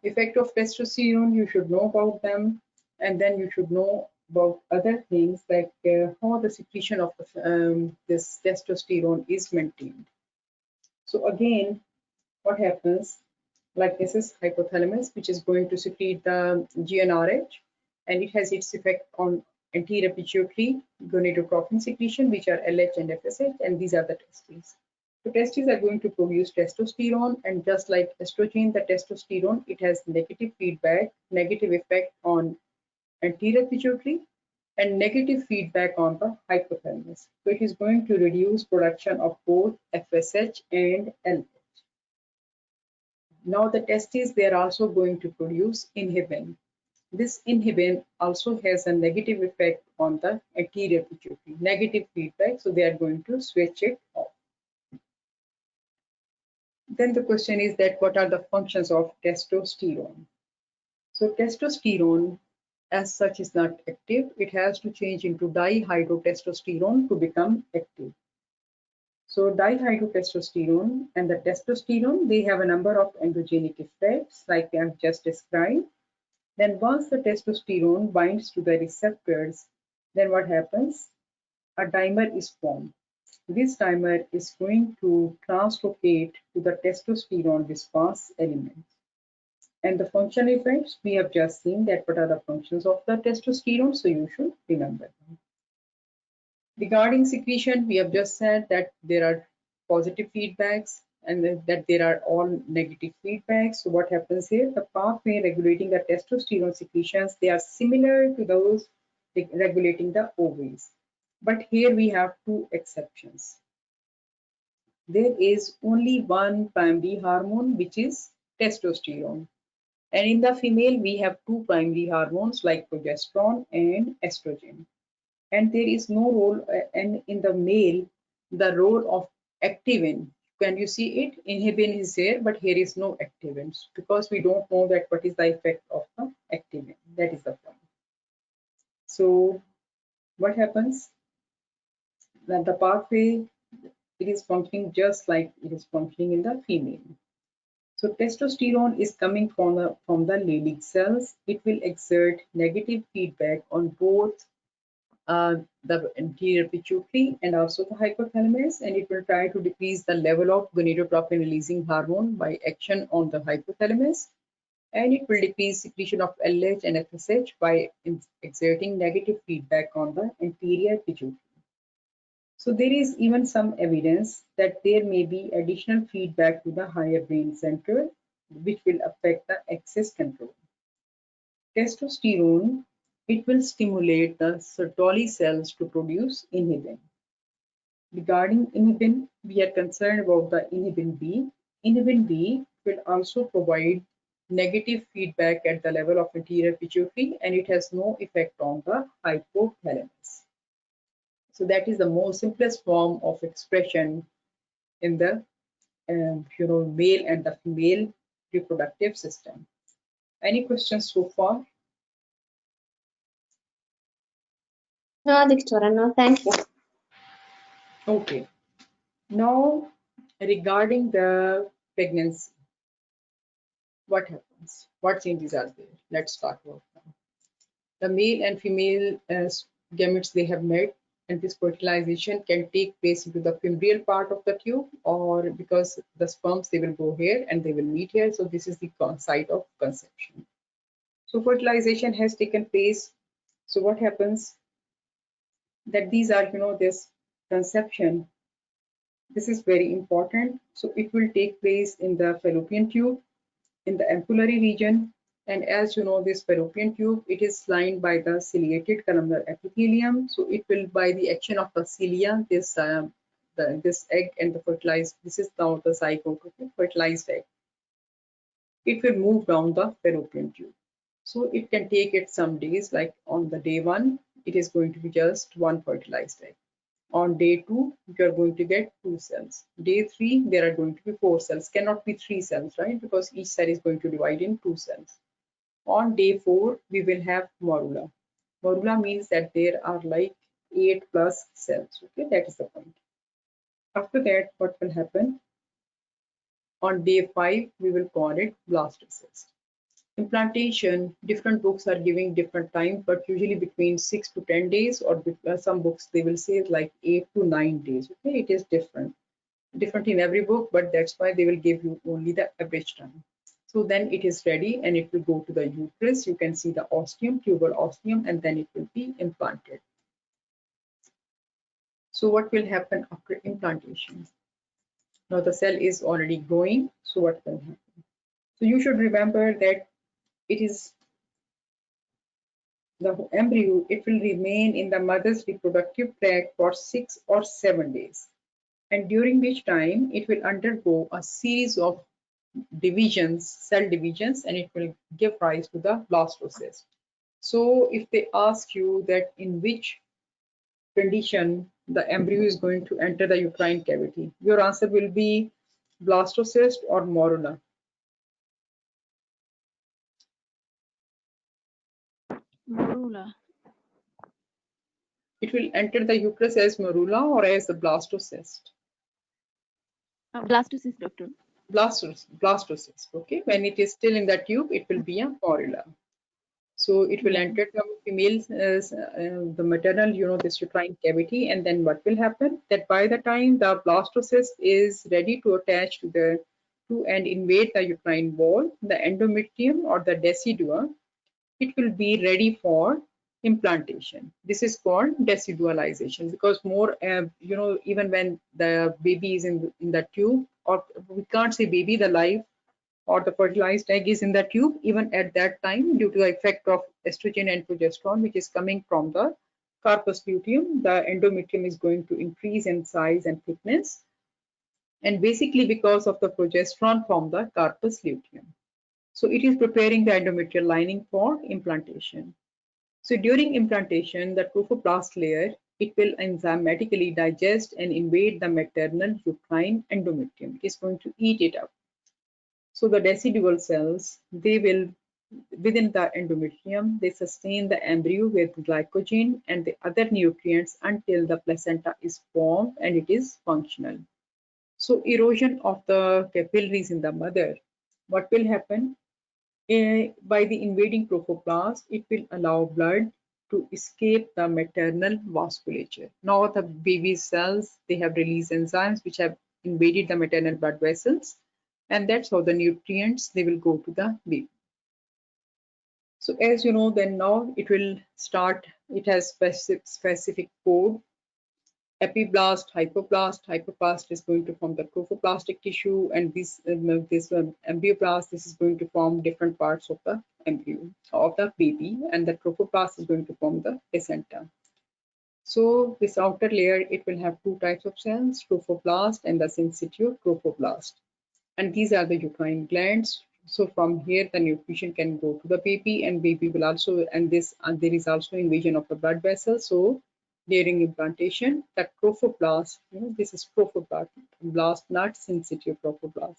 Effect of testosterone, you should know about them, and then you should know about other things like how the secretion of this testosterone is maintained. So again, what happens, like this is hypothalamus, which is going to secrete the GnRH, and it has its effect on anterior pituitary gonadotropin secretion, which are LH and FSH, and these are the testes. So testes are going to produce testosterone, and just like estrogen, the testosterone, it has negative feedback, negative effect on anterior pituitary, and negative feedback on the hypothalamus. So it is going to reduce production of both FSH and LH. Now the testes, they are also going to produce inhibin. This inhibin also has a negative effect on the anterior pituitary, negative feedback, so they are going to switch it off. Then the question is that what are the functions of testosterone? So testosterone as such is not active. It has to change into dihydrotestosterone to become active. So dihydrotestosterone and the testosterone, they have a number of androgenic effects like I have just described. Then once the testosterone binds to the receptors, then what happens? A dimer is formed. This dimer is going to translocate to the testosterone response element. And the functional effects, we have just seen that what are the functions of the testosterone, so you should remember them. Regarding secretion, we have just said that there are positive feedbacks and that there are all negative feedbacks. So what happens here? The pathway regulating the testosterone secretions, they are similar to those regulating the ovaries. But here we have two exceptions. There is only one primary hormone, which is testosterone. And in the female, we have two primary hormones like progesterone and estrogen. And there is no role, and in the male, the role of activin, can you see it? Inhibin is there, but here is no activin because we don't know that what is the effect of the activin. That is the point. So what happens? That the pathway, it is functioning just like it is functioning in the female. So testosterone is coming from the Leydig cells. It will exert negative feedback on both the anterior pituitary and also the hypothalamus, and it will try to decrease the level of gonadotropin releasing hormone by action on the hypothalamus, and it will decrease secretion of LH and FSH by exerting negative feedback on the anterior pituitary. So there is even some evidence that there may be additional feedback to the higher brain center, which will affect the access control. Testosterone, it will stimulate the Sertoli cells to produce inhibin. Regarding inhibin, we are concerned about the inhibin B. Inhibin B will also provide negative feedback at the level of anterior pituitary, and it has no effect on the hypothalamus. So that is the most simplest form of expression in the male and the female reproductive system. Any questions so far? No, Dictora, no, thank you. Okay. Now, regarding the pregnancy, what happens? happens? What changes are there? Let's talk about them. The male and female gametes, they have met, and this fertilization can take place into the fimbrial part of the tube, or because the sperms, they will go here and they will meet here. So this is the site of conception. So fertilization has taken place. So what happens that these are, this conception, this is very important. So it will take place in the fallopian tube, in the ampullary region. And as you know, this fallopian tube, it is lined by the ciliated columnar epithelium. So it will, by the action of the cilia, this egg and the fertilized, this is now the zygote, okay, fertilized egg. It will move down the fallopian tube. So it can take it some days, like on the day 1, it is going to be just 1 fertilized egg. On day 2, you are going to get 2 cells. Day 3, there are going to be 4 cells. Cannot be 3 cells, right? Because each cell is going to divide in 2 cells. On day 4, we will have morula. Morula means that there are like 8 plus cells. Okay, that is the point. After that, what will happen? On day 5, we will call it blastocyst. Implantation, different books are giving different time, but usually between 6 to 10 days, or some books they will say like 8 to 9 days. Okay, it is different in every book, but that's why they will give you only the average time. So then it is ready and it will go to the uterus. You can see the ostium, tubal ostium, and then it will be implanted. So what will happen after implantation? Now the cell is already growing. So what will happen? So you should remember that it is the embryo, it will remain in the mother's reproductive tract for 6 or 7 days. And during which time it will undergo a series of divisions, cell divisions, and it will give rise to the blastocyst. So if they ask you that in which condition the embryo is going to enter the uterine cavity, your answer will be blastocyst or morula. Morula. It will enter the uterus as morula or as the blastocyst. Blastocyst, doctor. Blastocyst. Okay, when it is still in the tube, it will be a morula. So it will enter the female, the maternal, this uterine cavity, and then what will happen? That by the time the blastocyst is ready to attach to and invade the uterine wall, the endometrium or the decidua, it will be ready for implantation. This is called decidualization, because more, even when the baby is in the tube, or we can't say baby, the live or the fertilized egg is in the tube, even at that time, due to the effect of estrogen and progesterone, which is coming from the corpus luteum, the endometrium is going to increase in size and thickness, and basically because of the progesterone from the corpus luteum. So it is preparing the endometrial lining for implantation. So during implantation, the trophoblast layer, it will enzymatically digest and invade the maternal uterine endometrium. It is going to eat it up. So the decidual cells, they will, within the endometrium, they sustain the embryo with glycogen and the other nutrients until the placenta is formed and it is functional. So erosion of the capillaries in the mother, what will happen? By the invading trophoblast, it will allow blood to escape the maternal vasculature. Now the baby cells, they have released enzymes which have invaded the maternal blood vessels, and that's how the nutrients, they will go to the baby. So as you know, then now it will start, it has specific code. Epiblast, hypoblast is going to form the trophoblastic tissue, and this embryoblast, this is going to form different parts of the embryo of the baby, and the trophoblast is going to form the placenta. So this outer layer, it will have 2 types of cells, trophoblast and the syncytial trophoblast, and these are the uterine glands. So from here the nutrition can go to the baby, and baby will also, and there is also invasion of the blood vessels. So during implantation, the trophoblast, this is trophoblast, not syncytial trophoblast.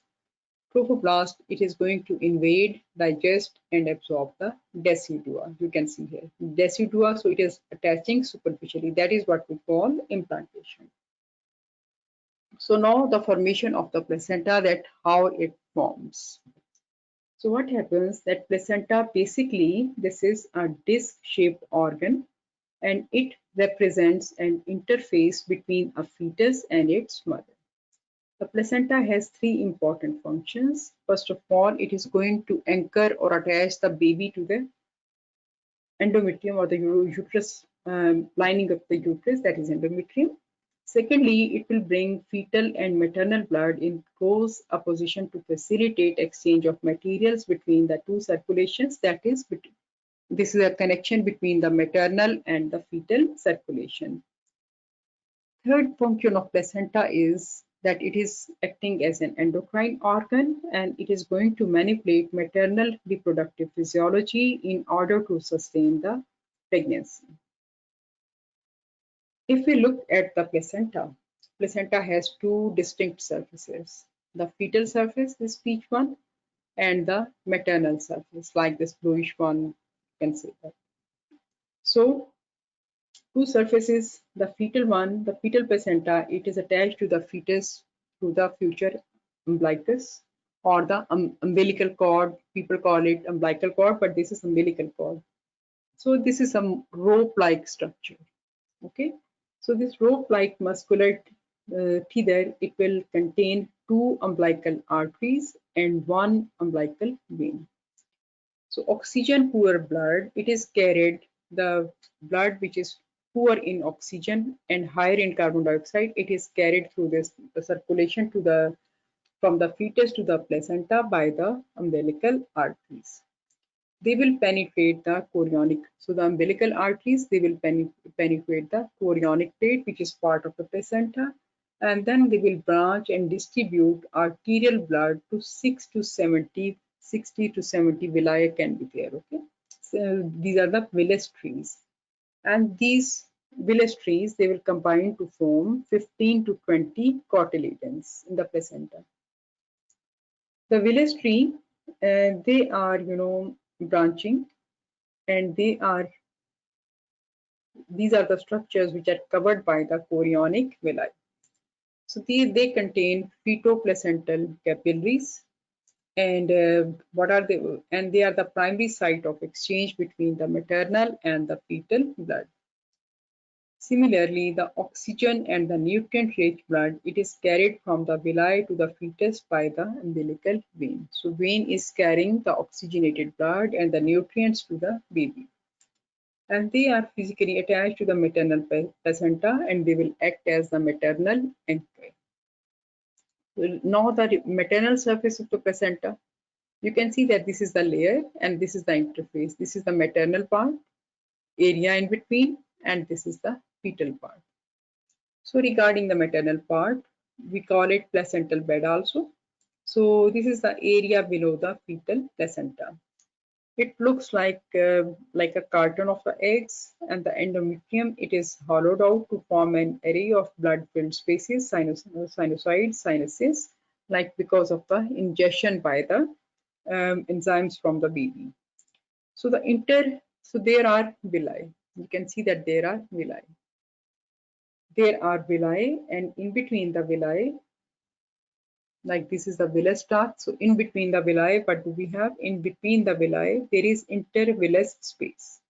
Trophoblast, it is going to invade, digest, and absorb the decidua. You can see here decidua, so it is attaching superficially. That is what we call implantation. So now the formation of the placenta, that how it forms. So what happens that placenta, basically this is a disc-shaped organ and it represents an interface between a fetus and its mother. The placenta has three important functions. First of all, it is going to anchor or attach the baby to the endometrium or the uterus lining of the uterus, that is endometrium. Secondly, it will bring fetal and maternal blood in close opposition to facilitate exchange of materials between the two circulations, that is, this is a connection between the maternal and the fetal circulation. Third function of placenta is that it is acting as an endocrine organ and it is going to manipulate maternal reproductive physiology in order to sustain the pregnancy. If we look at the placenta, placenta has two distinct surfaces. The fetal surface, this peach one, and the maternal surface, like this bluish one, you can say that. So two surfaces, the fetal one, the fetal placenta, it is attached to the fetus through the future umbilicus or the umbilical cord. People call it umbilical cord, but this is umbilical cord. So this is some rope-like structure. Okay, so this rope-like muscular tether, it will contain two umbilical arteries and one umbilical vein. So oxygen poor blood, it is carried, the blood which is poor in oxygen and higher in carbon dioxide, it is carried through this the circulation to the from the fetus to the placenta by the umbilical arteries. They will penetrate the chorionic. So the umbilical arteries, they will penetrate the chorionic plate, which is part of the placenta, and then they will branch and distribute arterial blood to 60 to 70 villi can be there. Okay, so these are the villus trees, and these villus trees, they will combine to form 15 to 20 cotyledons in the placenta. The villus tree, they are, branching, and these are the structures which are covered by the chorionic villi. So they contain fetoplacental capillaries, and what are they? And they are the primary site of exchange between the maternal and the fetal blood. Similarly, the oxygen and the nutrient-rich blood, it is carried from the villi to the fetus by the umbilical vein. So vein is carrying the oxygenated blood and the nutrients to the baby. And they are physically attached to the maternal placenta and they will act as the maternal anchor. Now the maternal surface of the placenta, you can see that this is the layer and this is the interface. This is the maternal part, area in between, and this is the fetal part. So regarding the maternal part, we call it placental bed also. So this is the area below the fetal placenta. It looks like a carton of the eggs, and the endometrium, it is hollowed out to form an array of blood-filled spaces, sinusoids, sinuses, like because of the ingestion by the enzymes from the baby. So there are villi. You can see that there are villi. There are villi, and in between the villi, like this is the villus duct. So in between the villi, what do we have? In between the villi, there is intervillus space.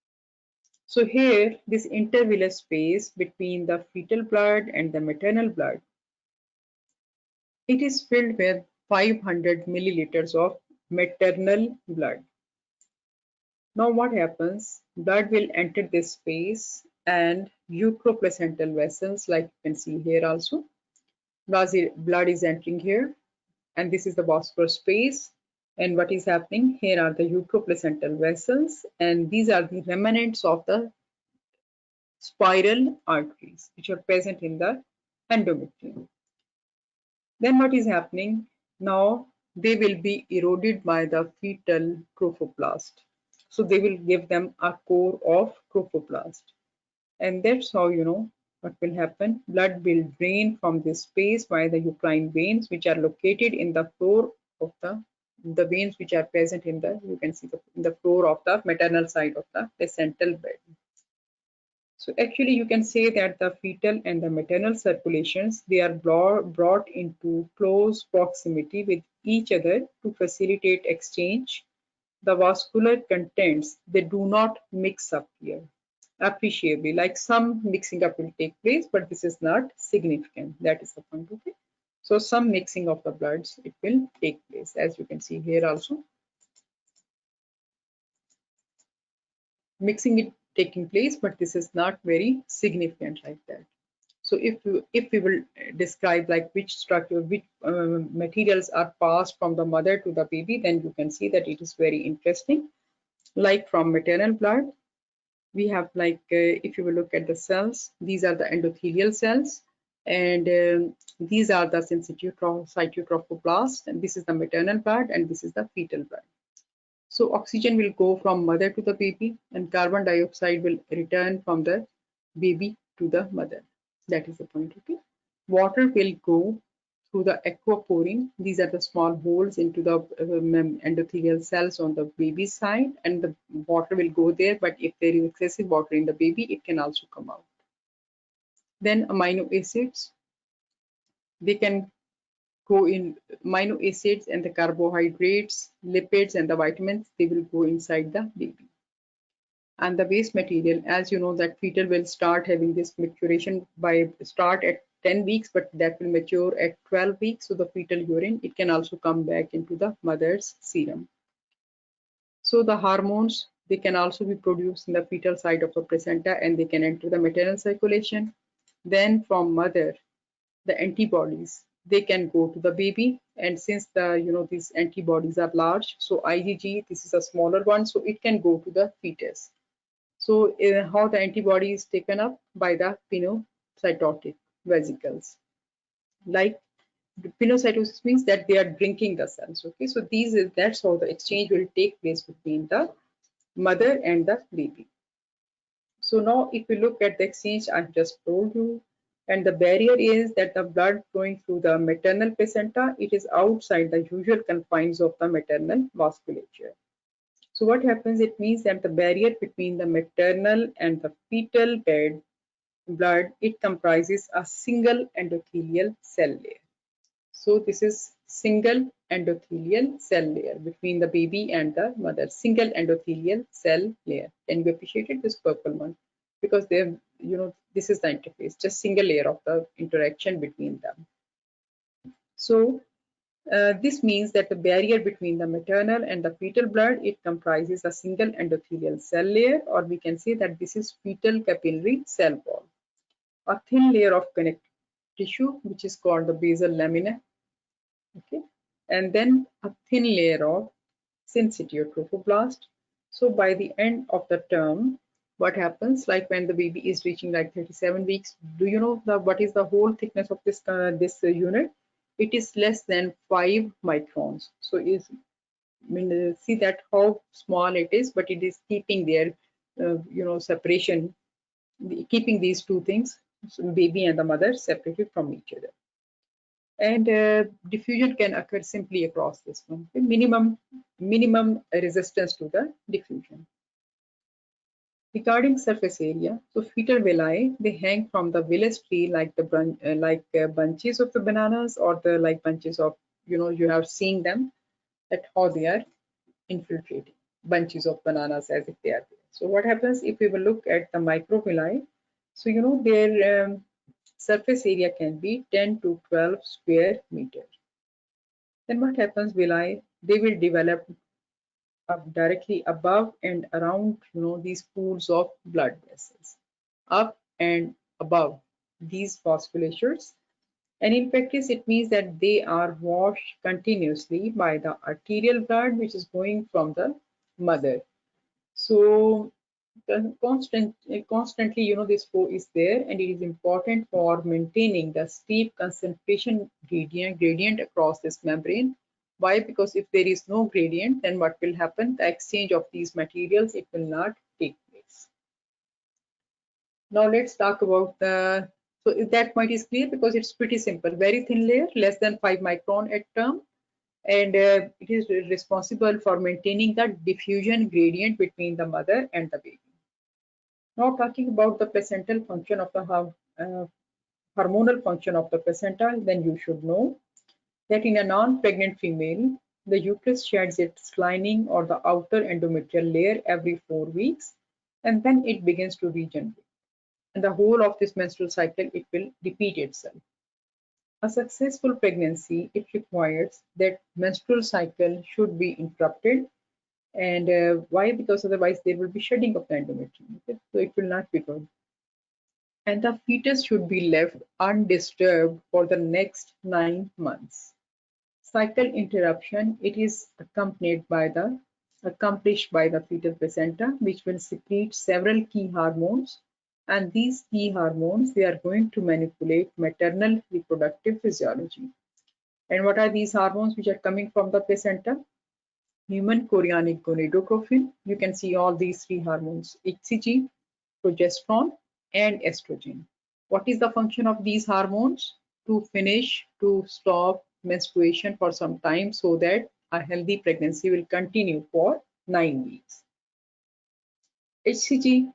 So here, this intervillus space between the fetal blood and the maternal blood, it is filled with 500 milliliters of maternal blood. Now what happens? Blood will enter this space and uteroplacental vessels, like you can see here also. Blood is entering here, and this is the vascular space. And what is happening? Here are the uteroplacental vessels, and these are the remnants of the spiral arteries which are present in the endometrium. Then what is happening? Now they will be eroded by the fetal trophoblast. So they will give them a core of trophoblast. And that's how what will happen. Blood will drain from this space by the uterine veins, which are located in the floor of the veins which are present in the, you can see in the floor of the maternal side of the placental bed. So actually you can say that the fetal and the maternal circulations, they are brought into close proximity with each other to facilitate exchange. The vascular contents, they do not mix up here appreciably. Like some mixing up will take place, but this is not significant. That is the point. Okay. So some mixing of the bloods, it will take place, as you can see here also. Mixing it taking place, but this is not very significant like that. So if we will describe like which structure, which materials are passed from the mother to the baby, then you can see that it is very interesting. Like from maternal blood, we have like if you will look at the cells, these are the endothelial cells, and these are the cytotrophoblast, and this is the maternal blood, and this is the fetal blood. So oxygen will go from mother to the baby, and carbon dioxide will return from the baby to the mother. That is the point. Okay. Water will go through the aquaporin. These are the small holes into the endothelial cells on the baby's side, and the water will go there. But if there is excessive water in the baby, it can also come out. Then amino acids, they can go in. Amino acids and the carbohydrates, lipids, and the vitamins, they will go inside the baby. And the waste material, as you know, that fetal will start having this maturation by start at 10 weeks, but that will mature at 12 weeks. So the fetal urine, it can also come back into the mother's serum. So the hormones, they can also be produced in the fetal side of the placenta, and they can enter the maternal circulation. Then from mother, the antibodies, they can go to the baby, and since the these antibodies are large, so IgG, this is a smaller one, so it can go to the fetus. So how the antibody is taken up by the pinocytic vesicles. Like pinocytosis means that they are drinking the cells. Okay, so that's how the exchange will take place between the mother and the baby. So now if we look at the exchange I've just told you, and the barrier is that the blood flowing through the maternal placenta, it is outside the usual confines of the maternal vasculature. So what happens, it means that the barrier between the maternal and the fetal blood, it comprises a single endothelial cell layer. So this is single endothelial cell layer between the baby and the mother, single endothelial cell layer. Can you appreciate it, this purple one? Because this is the interface, just single layer of the interaction between them. So this means that the barrier between the maternal and the fetal blood, it comprises a single endothelial cell layer, or we can say that this is fetal capillary cell wall. A thin layer of connective tissue, which is called the basal lamina, okay, and then a thin layer of syncytial trophoblast. So by the end of the term, what happens, like when the baby is reaching like 37 weeks, do you know what is the whole thickness of this unit? It is less than 5 microns. So see that how small it is, but it is keeping their separation, keeping these two things, so baby and the mother, separated from each other. And diffusion can occur simply across this one. Okay? Minimum resistance to the diffusion. Regarding surface area, so fetal villi, they hang from the village tree like the bunches of the bananas, or the like bunches of, you have seen them, that how they are infiltrating bunches of bananas as if they are there. So what happens if we will look at the microvilli? So their surface area can be 10 to 12 square meters. Then what happens, villi, they will develop up directly above and around these pools of blood vessels, up and above these vasculatures. And in practice, it means that they are washed continuously by the arterial blood, which is going from the mother. So constantly, this flow is there, and it is important for maintaining the steep concentration gradient across this membrane. Why? Because if there is no gradient, then what will happen? The exchange of these materials, it will not take place. Now let's talk about so if that point is clear, because it's pretty simple, very thin layer, less than 5 micron at term, and it is responsible for maintaining the diffusion gradient between the mother and the baby. Now talking about the placental function of the hormonal function of the placenta, then you should know that in a non-pregnant female, the uterus sheds its lining or the outer endometrial layer every 4 weeks, and then it begins to regenerate. And the whole of this menstrual cycle, it will repeat itself. A successful pregnancy, it requires that menstrual cycle should be interrupted. And why? Because otherwise there will be shedding of the endometrium. Okay? So it will not be good. And the fetus should be left undisturbed for the next 9 months. Cycle interruption, it is accomplished by the fetal placenta, which will secrete several key hormones, and these key hormones, they are going to manipulate maternal reproductive physiology. And what are these hormones which are coming from the placenta? Human chorionic gonadotropin. You can see all these three hormones: HCG, progesterone, and estrogen. What is the function of these hormones? To stop menstruation for some time so that a healthy pregnancy will continue for 9 weeks. HCG.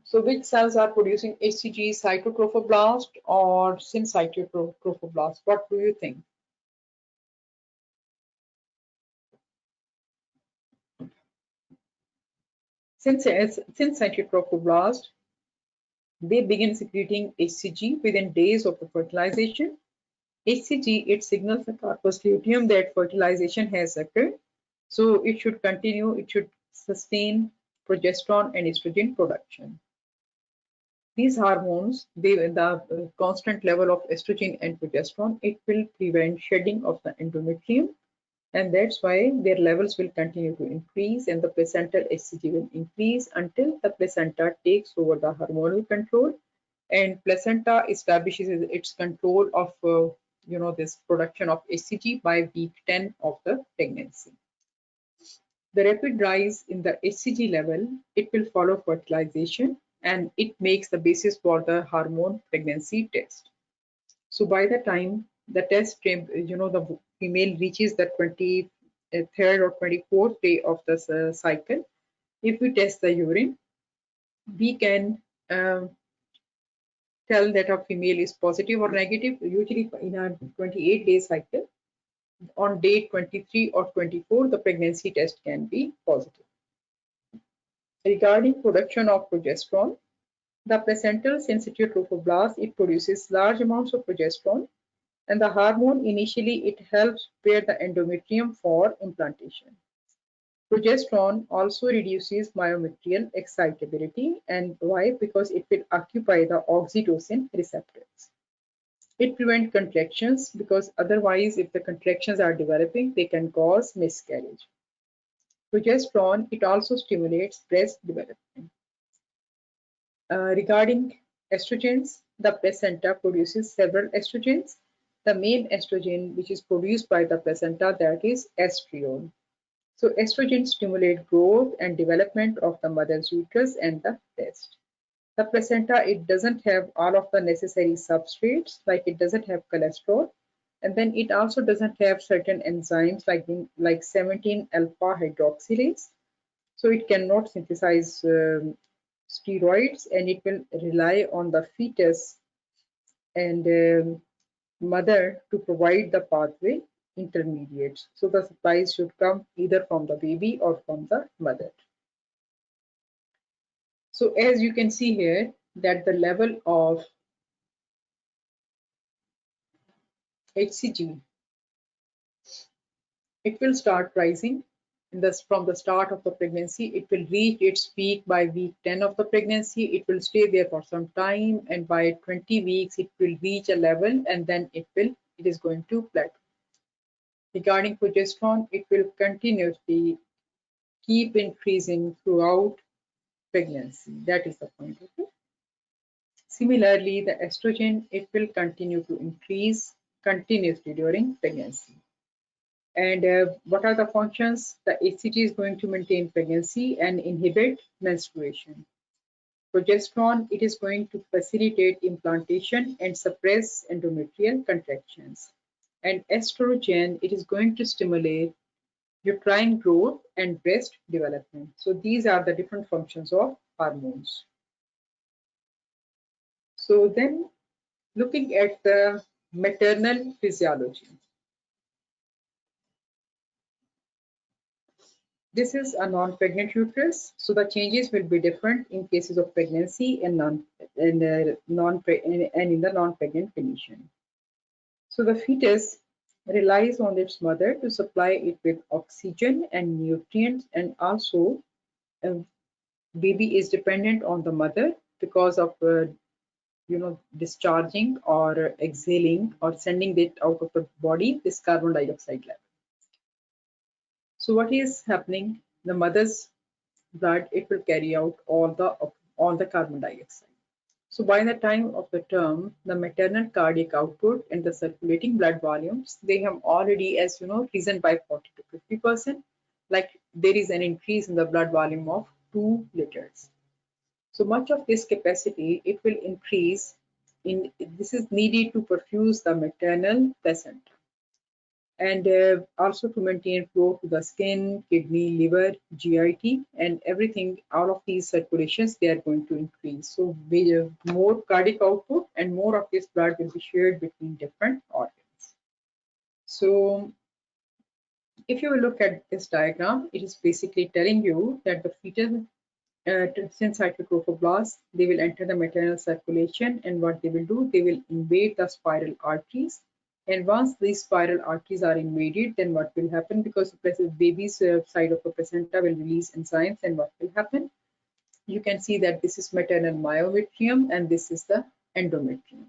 So which cells are producing HCG, cytotrophoblast or syncytotrophoblast? What do you think? Syncytotrophoblast, they begin secreting HCG within days of the fertilization. HCG, it signals the corpus luteum that fertilization has occurred. So it should continue, it should sustain progesterone and estrogen production. These hormones, the constant level of estrogen and progesterone, it will prevent shedding of the endometrium, and that's why their levels will continue to increase and the placental HCG will increase until the placenta takes over the hormonal control and placenta establishes its control of this production of HCG by week 10 of the pregnancy. The rapid rise in the HCG level, it will follow fertilization and it makes the basis for the hormone pregnancy test. So by the time the test, the female reaches the 23rd or 24th day of the cycle, if we test the urine, we can tell that a female is positive or negative. Usually in a 28-day cycle, on day 23 or 24, the pregnancy test can be positive. Regarding production of progesterone, the placental syncytotrophoblast, it produces large amounts of progesterone, and the hormone initially it helps prepare the endometrium for implantation. Progesterone also reduces myometrial excitability, and why? Because it will occupy the oxytocin receptors. It prevents contractions because otherwise if the contractions are developing, they can cause miscarriage. Progesterone, it also stimulates breast development. Regarding estrogens, the placenta produces several estrogens. The main estrogen which is produced by the placenta, that is estriol. So estrogen stimulate growth and development of the mother's uterus and the breast. The placenta, it doesn't have all of the necessary substrates, like it doesn't have cholesterol, and then it also doesn't have certain enzymes like 17 alpha hydroxylase. So it cannot synthesize steroids, and it will rely on the fetus and mother to provide the pathway intermediates. So the supplies should come either from the baby or from the mother. So as you can see here that the level of HCG, it will start rising from the start of the pregnancy. It will reach its peak by week 10 of the pregnancy. It will stay there for some time, and by 20 weeks it will reach a level, and then it is going to plateau. Regarding progesterone, it will continuously keep increasing throughout pregnancy. That is the point. Okay? Similarly, the estrogen, it will continue to increase continuously during pregnancy. And what are the functions? The HCG is going to maintain pregnancy and inhibit menstruation. Progesterone, it is going to facilitate implantation and suppress endometrial contractions. And estrogen, it is going to stimulate uterine growth and breast development. So these are the different functions of hormones. So then looking at the maternal physiology. This is a non-pregnant uterus, so the changes will be different in cases of pregnancy and in the non-pregnant condition. So the fetus relies on its mother to supply it with oxygen and nutrients, and also baby is dependent on the mother because of discharging or exhaling or sending it out of the body this carbon dioxide level. So what is happening? The mother's blood, it will carry out all the carbon dioxide. So by the time of the term, the maternal cardiac output and the circulating blood volumes, they have already, as you know, risen by 40 to 50%. Like there is an increase in the blood volume of 2 liters. So much of this capacity, it will increase this is needed to perfuse the maternal placenta, and also to maintain flow to the skin, kidney, liver, GIT, and everything. All of these circulations, they are going to increase. So more cardiac output and more of this blood will be shared between different organs. So if you look at this diagram, it is basically telling you that the fetal since cytotrophoblasts, they will enter the maternal circulation, and what they will do, they will invade the spiral arteries. And once these spiral arteries are invaded, then what will happen? Because the baby's side of the placenta will release enzymes, and what will happen? You can see that this is maternal myometrium and this is the endometrium.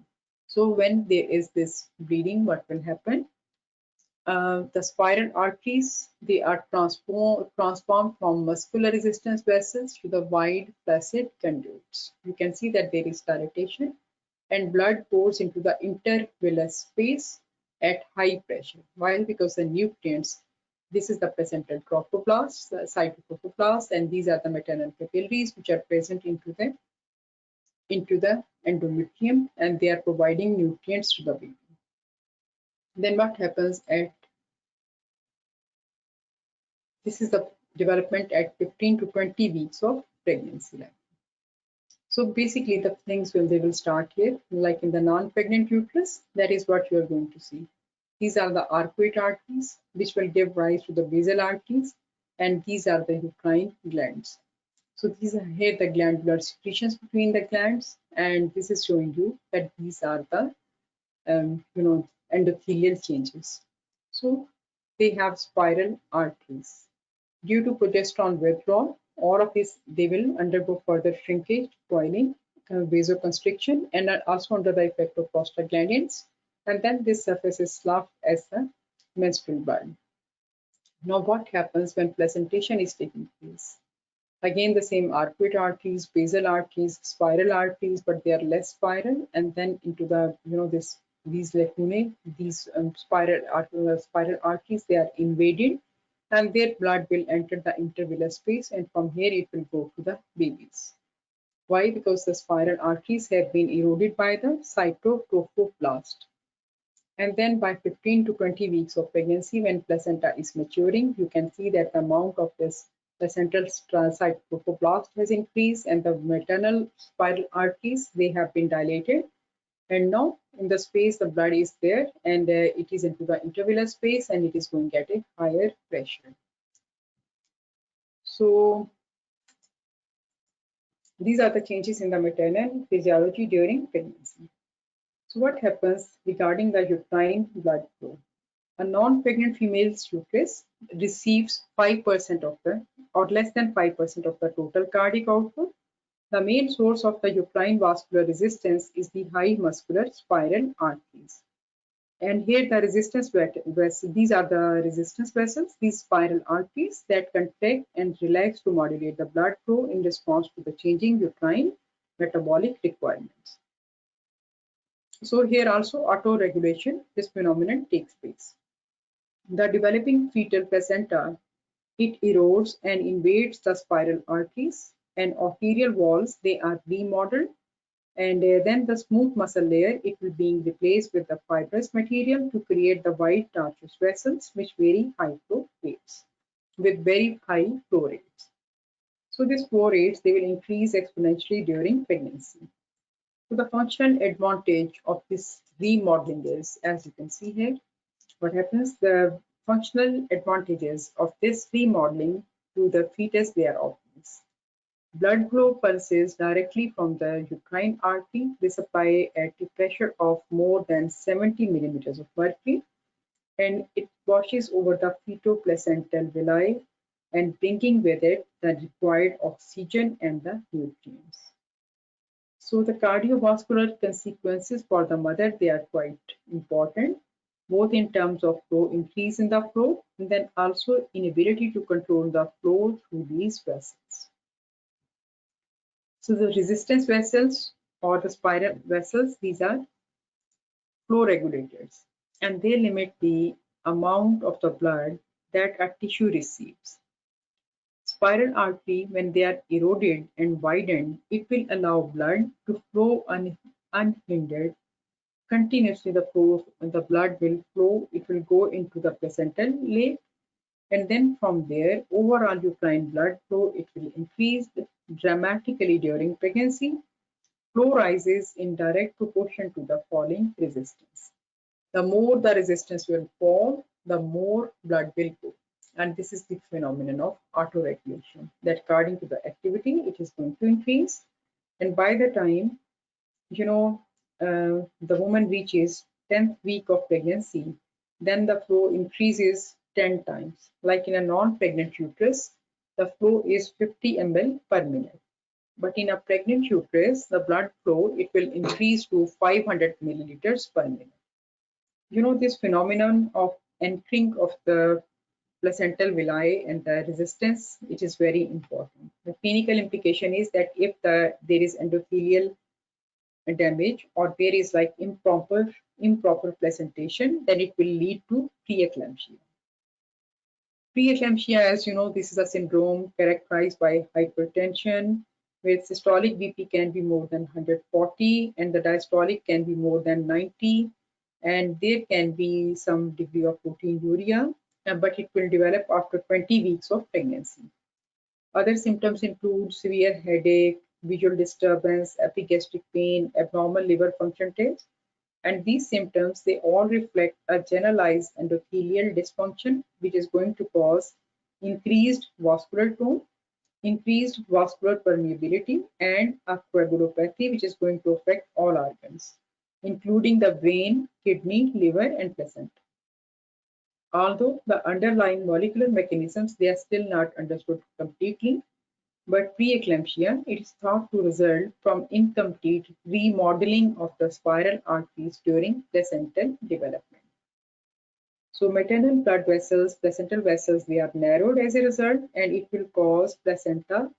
So when there is this bleeding, what will happen? The spiral arteries, they are transformed from muscular resistance vessels to the wide flaccid conduits. You can see that there is dilatation and blood pours into the intervillous space at high pressure. Why? Because the nutrients, this is the placental trophoblast, the cytotrophoblast, and these are the maternal capillaries which are present into the endometrium, and they are providing nutrients to the baby. Then what happens this is the development at 15 to 20 weeks of pregnancy. So basically the things they will start here, like in the non-pregnant uterus, that is what you are going to see. These are the arcuate arteries, which will give rise to the basal arteries, and these are the uterine glands. So these are here the glandular secretions between the glands, and this is showing you that these are the endothelial changes. So they have spiral arteries. Due to progesterone withdrawal, all of this, they will undergo further shrinkage, coiling, vasoconstriction, and are also under the effect of prostaglandins. And then this surface is sloughed as the menstrual blood. Now, what happens when placentation is taking place? Again, the same arcuate arteries, basal arteries, spiral arteries, but they are less spiral. And then into the, these lacunae, these spiral arteries, they are invaded, and their blood will enter the intervillous space, and from here it will go to the babies. Why? Because the spiral arteries have been eroded by the cytotrophoblast. And then by 15 to 20 weeks of pregnancy, when placenta is maturing, you can see that the amount of this placental cytotrophoblast has increased, and the maternal spiral arteries, they have been dilated. And now in the space, the blood is there, and it is into the intervillous space, and it is going at a higher pressure. So these are the changes in the maternal physiology during pregnancy. So what happens regarding the uterine blood flow? A non-pregnant female's uterus receives 5% of the, or less than 5% of the total cardiac output. The main source of the uterine vascular resistance is the high muscular spiral arteries. And here the resistance vessels, these are the resistance vessels, these spiral arteries that contract and relax to modulate the blood flow in response to the changing uterine metabolic requirements. So here also auto-regulation, this phenomenon takes place. The developing fetal placenta, it erodes and invades the spiral arteries, and arterial walls, they are remodeled, and then the smooth muscle layer, it will be replaced with the fibrous material to create the wide tarsus vessels, which vary high flow rates with very high flow rates. So these flow rates, they will increase exponentially during pregnancy. So the functional advantage of this remodeling is, as you can see here, what happens, the functional advantages of this remodeling to the fetus, they are obvious. Blood flow pulses directly from the uterine artery. They supply at a pressure of more than 70 millimeters of mercury, and it washes over the feto-placental villi and bringing with it the required oxygen and the nutrients. So the cardiovascular consequences for the mother, they are quite important, both in terms of flow increase in the flow and then also inability to control the flow through these vessels. So the resistance vessels or the spiral vessels, these are flow regulators, and they limit the amount of the blood that a tissue receives. Spiral artery, when they are eroded and widened, it will allow blood to flow unhindered. Continuously the blood will flow, it will go into the placental lake, and then from there, overall uterine blood flow, it will increase dramatically during pregnancy. Flow rises in direct proportion to the falling resistance. The more the resistance will fall, the more blood will go. And this is the phenomenon of autoregulation, that according to the activity, it is going to increase. And by the time, you know, the woman reaches 10th week of pregnancy, then the flow increases 10 times. Like in a non-pregnant uterus, the flow is 50 ml per minute. But in a pregnant uterus, the blood flow, it will increase to 500 milliliters per minute. This phenomenon of entering of the placental villi and the resistance, it is very important. The clinical implication is that if there is endothelial damage or there is like improper placentation, then it will lead to preeclampsia. Preeclampsia, as you know, this is a syndrome characterized by hypertension, where systolic BP can be more than 140 and the diastolic can be more than 90, and there can be some degree of proteinuria, but it will develop after 20 weeks of pregnancy. Other symptoms include severe headache, visual disturbance, epigastric pain, abnormal liver function tests, and these symptoms, they all reflect a generalized endothelial dysfunction, which is going to cause increased vascular tone, increased vascular permeability, and a coagulopathy, which is going to affect all organs, including the brain, kidney, liver, and placenta. Although the underlying molecular mechanisms, they are still not understood completely, but preeclampsia, it is thought to result from incomplete remodeling of the spiral arteries during placental development. So maternal blood vessels, placental vessels, they are narrowed as a result, and it will cause placental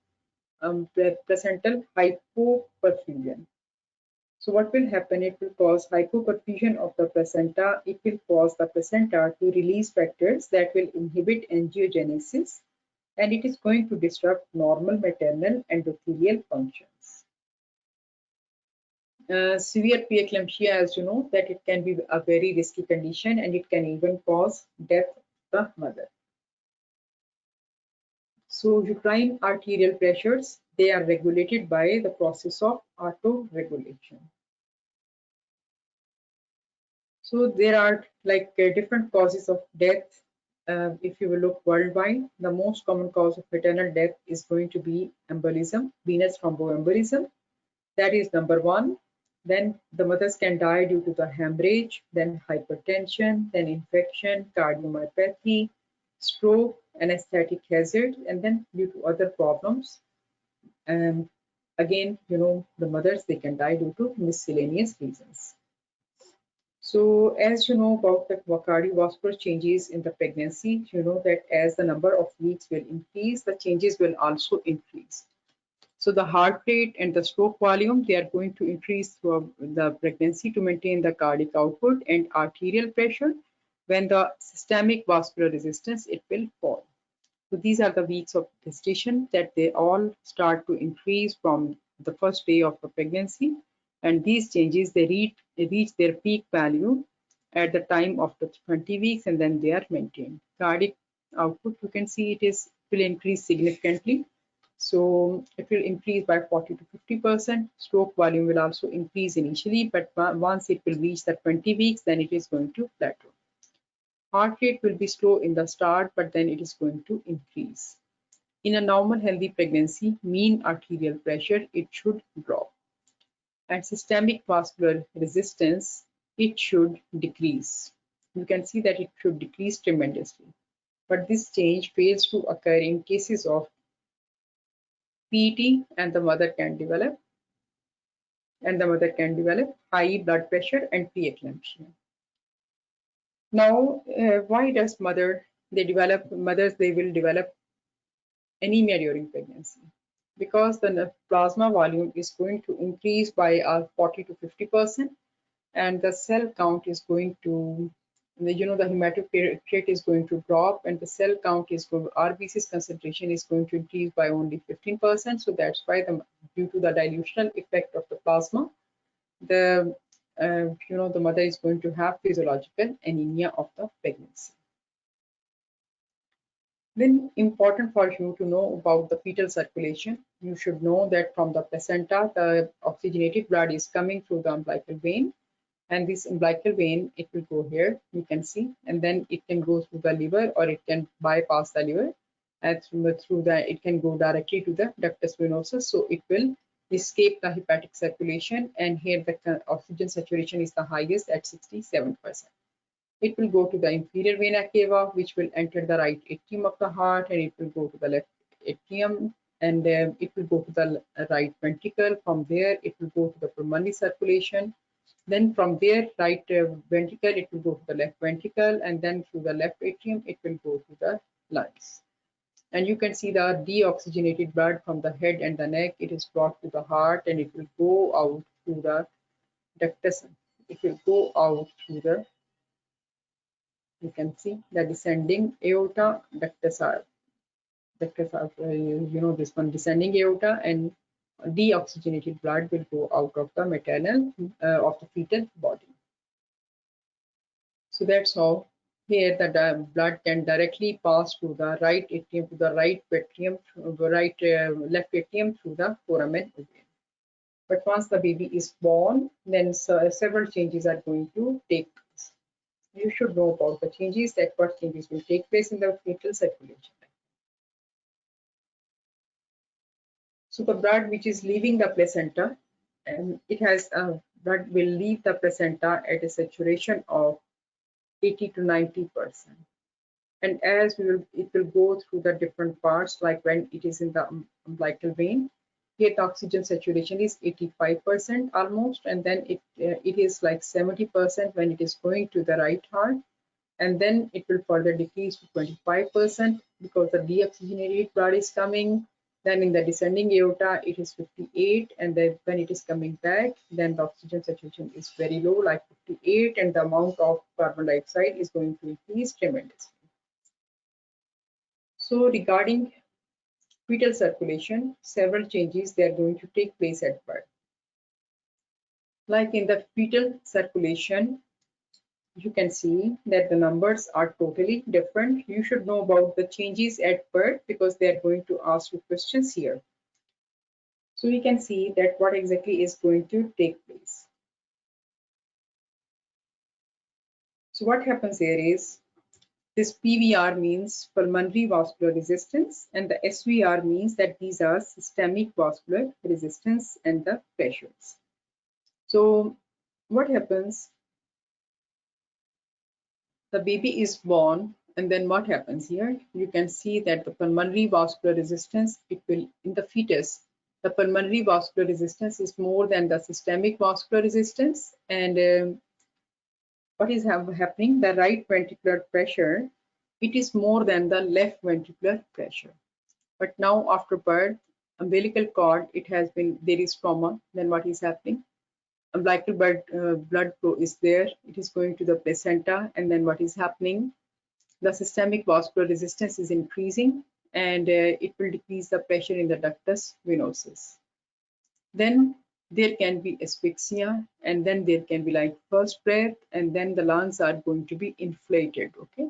hypoperfusion. So what will happen? It will cause hypoperfusion of the placenta. It will cause the placenta to release factors that will inhibit angiogenesis, and it is going to disrupt normal maternal endothelial functions. Severe preeclampsia, as you know, that it can be a very risky condition and it can even cause death of the mother. So uterine arterial pressures, they are regulated by the process of autoregulation. So there are like different causes of death. If you will look worldwide, the most common cause of maternal death is going to be embolism, venous thromboembolism. That is number one. Then the mothers can die due to the hemorrhage, then hypertension, then infection, cardiomyopathy, stroke, anesthetic hazard, and then due to other problems. And again, the mothers, they can die due to miscellaneous reasons. So as you know about the cardiovascular changes in the pregnancy, you know that as the number of weeks will increase, the changes will also increase. So the heart rate and the stroke volume, they are going to increase throughout the pregnancy to maintain the cardiac output and arterial pressure. When the systemic vascular resistance, it will fall. So these are the weeks of gestation that they all start to increase from the first day of the pregnancy. And these changes, they reach their peak value at the time of the 20 weeks, and then they are maintained. Cardiac output, you can see will increase significantly So it will increase by 40 to 50%. Stroke volume will also increase initially, but once it will reach the 20 weeks, then it is going to plateau. Heart rate will be slow in the start, but then it is going to increase. In a normal healthy pregnancy, mean arterial pressure, it should drop. And systemic vascular resistance, it should decrease. You can see that it should decrease tremendously. But this change fails to occur in cases of PET, and the mother can develop high blood pressure and preeclampsia. Now, why does mothers will develop anemia during pregnancy? Because the plasma volume is going to increase by 40 to 50%, and the cell count is going to, the hematocrit is going to drop, and the cell count is going, RBC's concentration is going to increase by only 15%. So that's why due to the dilutional effect of the plasma, the the mother is going to have physiological anemia of the pregnancy. Then important for you to know about the fetal circulation. You should know that from the placenta, the oxygenated blood is coming through the umbilical vein, and this umbilical vein, it will go here, you can see, and then it can go through the liver, or it can bypass the liver, and it can go directly to the ductus venosus. So it will escape the hepatic circulation, and here the oxygen saturation is the highest at 67%. It will go to the inferior vena cava, which will enter the right atrium of the heart, and it will go to the left atrium, and it will go to the right ventricle. From there, it will go to the pulmonary circulation. Then from there, right ventricle, it will go to the left ventricle, and then through the left atrium, it will go to the lungs. And you can see the deoxygenated blood from the head and the neck. It is brought to the heart, and it will go out through the ductus. It will go out through the, you can see the descending aorta, ductus, this one descending aorta, and deoxygenated blood will go out of the maternal, of the fetal body. So that's how here the blood can directly pass to the right atrium, to the right atrium, left atrium through the foramen ovarium. But once the baby is born, then several changes are going to take place. You should know about the changes, that what changes will take place in the fetal circulation. So the blood which is leaving the placenta, and blood will leave the placenta at a saturation of 80 to 90%. And as it will go through the different parts, like when it is in the umbilical vein, here the oxygen saturation is 85% almost, and then it is like 70% when it is going to the right heart, and then it will further decrease to 25% because the deoxygenated blood is coming. Then in the descending aorta, it is 58, and then when it is coming back, then the oxygen saturation is very low, like 58, and the amount of carbon dioxide is going to increase tremendously. So regarding fetal circulation, several changes they are going to take place at birth. Like in the fetal circulation, you can see that the numbers are totally different. You should know about the changes at birth because they are going to ask you questions here. So we can see that what exactly is going to take place. So what happens here is, this PVR means pulmonary vascular resistance, and the SVR means that these are systemic vascular resistance and the pressures. So what happens? The baby is born, and then what happens here? You can see that the pulmonary vascular resistance, it will, in the fetus, the pulmonary vascular resistance is more than the systemic vascular resistance. And what is happening? The right ventricular pressure, it is more than the left ventricular pressure. But now after birth, umbilical cord, there is trauma. Then what is happening? Umbilical blood flow is there. It is going to the placenta, and then what is happening? The systemic vascular resistance is increasing, and it will decrease the pressure in the ductus venosus. Then there can be asphyxia, and then there can be like first breath, and then the lungs are going to be inflated. Okay,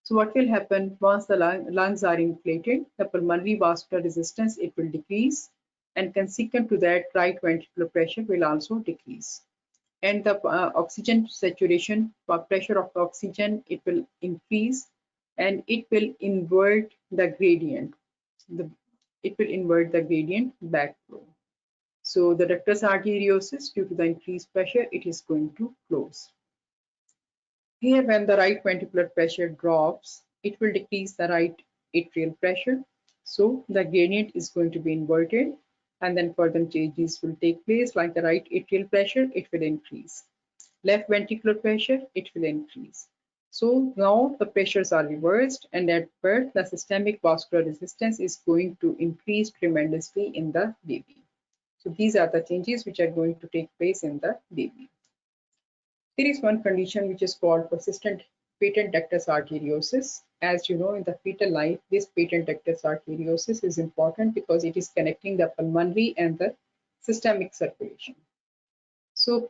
So what will happen once the lungs are inflated? The pulmonary vascular resistance, it will decrease, and consequent to that, right ventricular pressure will also decrease. And the oxygen saturation, pressure of the oxygen, it will increase, and it will invert the gradient. It will invert the gradient backflow. So the ductus arteriosus, due to the increased pressure, it is going to close. Here, when the right ventricular pressure drops, it will decrease the right atrial pressure. So the gradient is going to be inverted, and then further changes will take place, like the right atrial pressure, it will increase. Left ventricular pressure, it will increase. So now the pressures are reversed, and at birth, the systemic vascular resistance is going to increase tremendously in the baby. So these are the changes which are going to take place in the baby. There is one condition which is called persistent patent ductus arteriosus. As you know, in the fetal life, this patent ductus arteriosus is important because it is connecting the pulmonary and the systemic circulation. So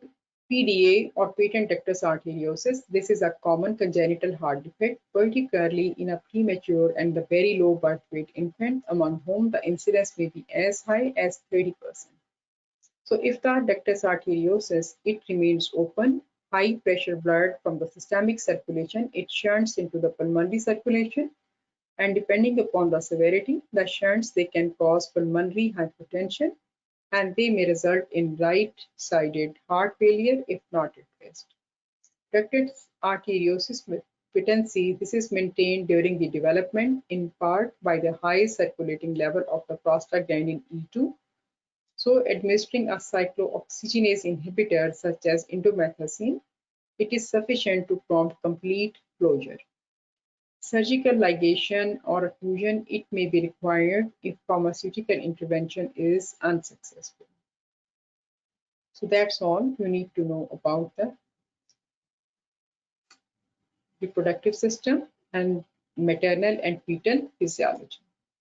PDA, or patent ductus arteriosus, this is a common congenital heart defect, particularly in a premature and the very low birth weight infant, among whom the incidence may be as high as 30%. So if the ductus arteriosus, it remains open, high pressure blood from the systemic circulation, it shunts into the pulmonary circulation, and depending upon the severity, the shunts, they can cause pulmonary hypertension, and they may result in right-sided heart failure if not addressed. Ductus arteriosus patency, this is maintained during the development in part by the high circulating level of the prostaglandin E2. So administering a cyclooxygenase inhibitor such as indomethacin, it is sufficient to prompt complete closure. Surgical ligation or occlusion, it may be required if pharmaceutical intervention is unsuccessful. So that's all you need to know about the reproductive system and maternal and fetal physiology.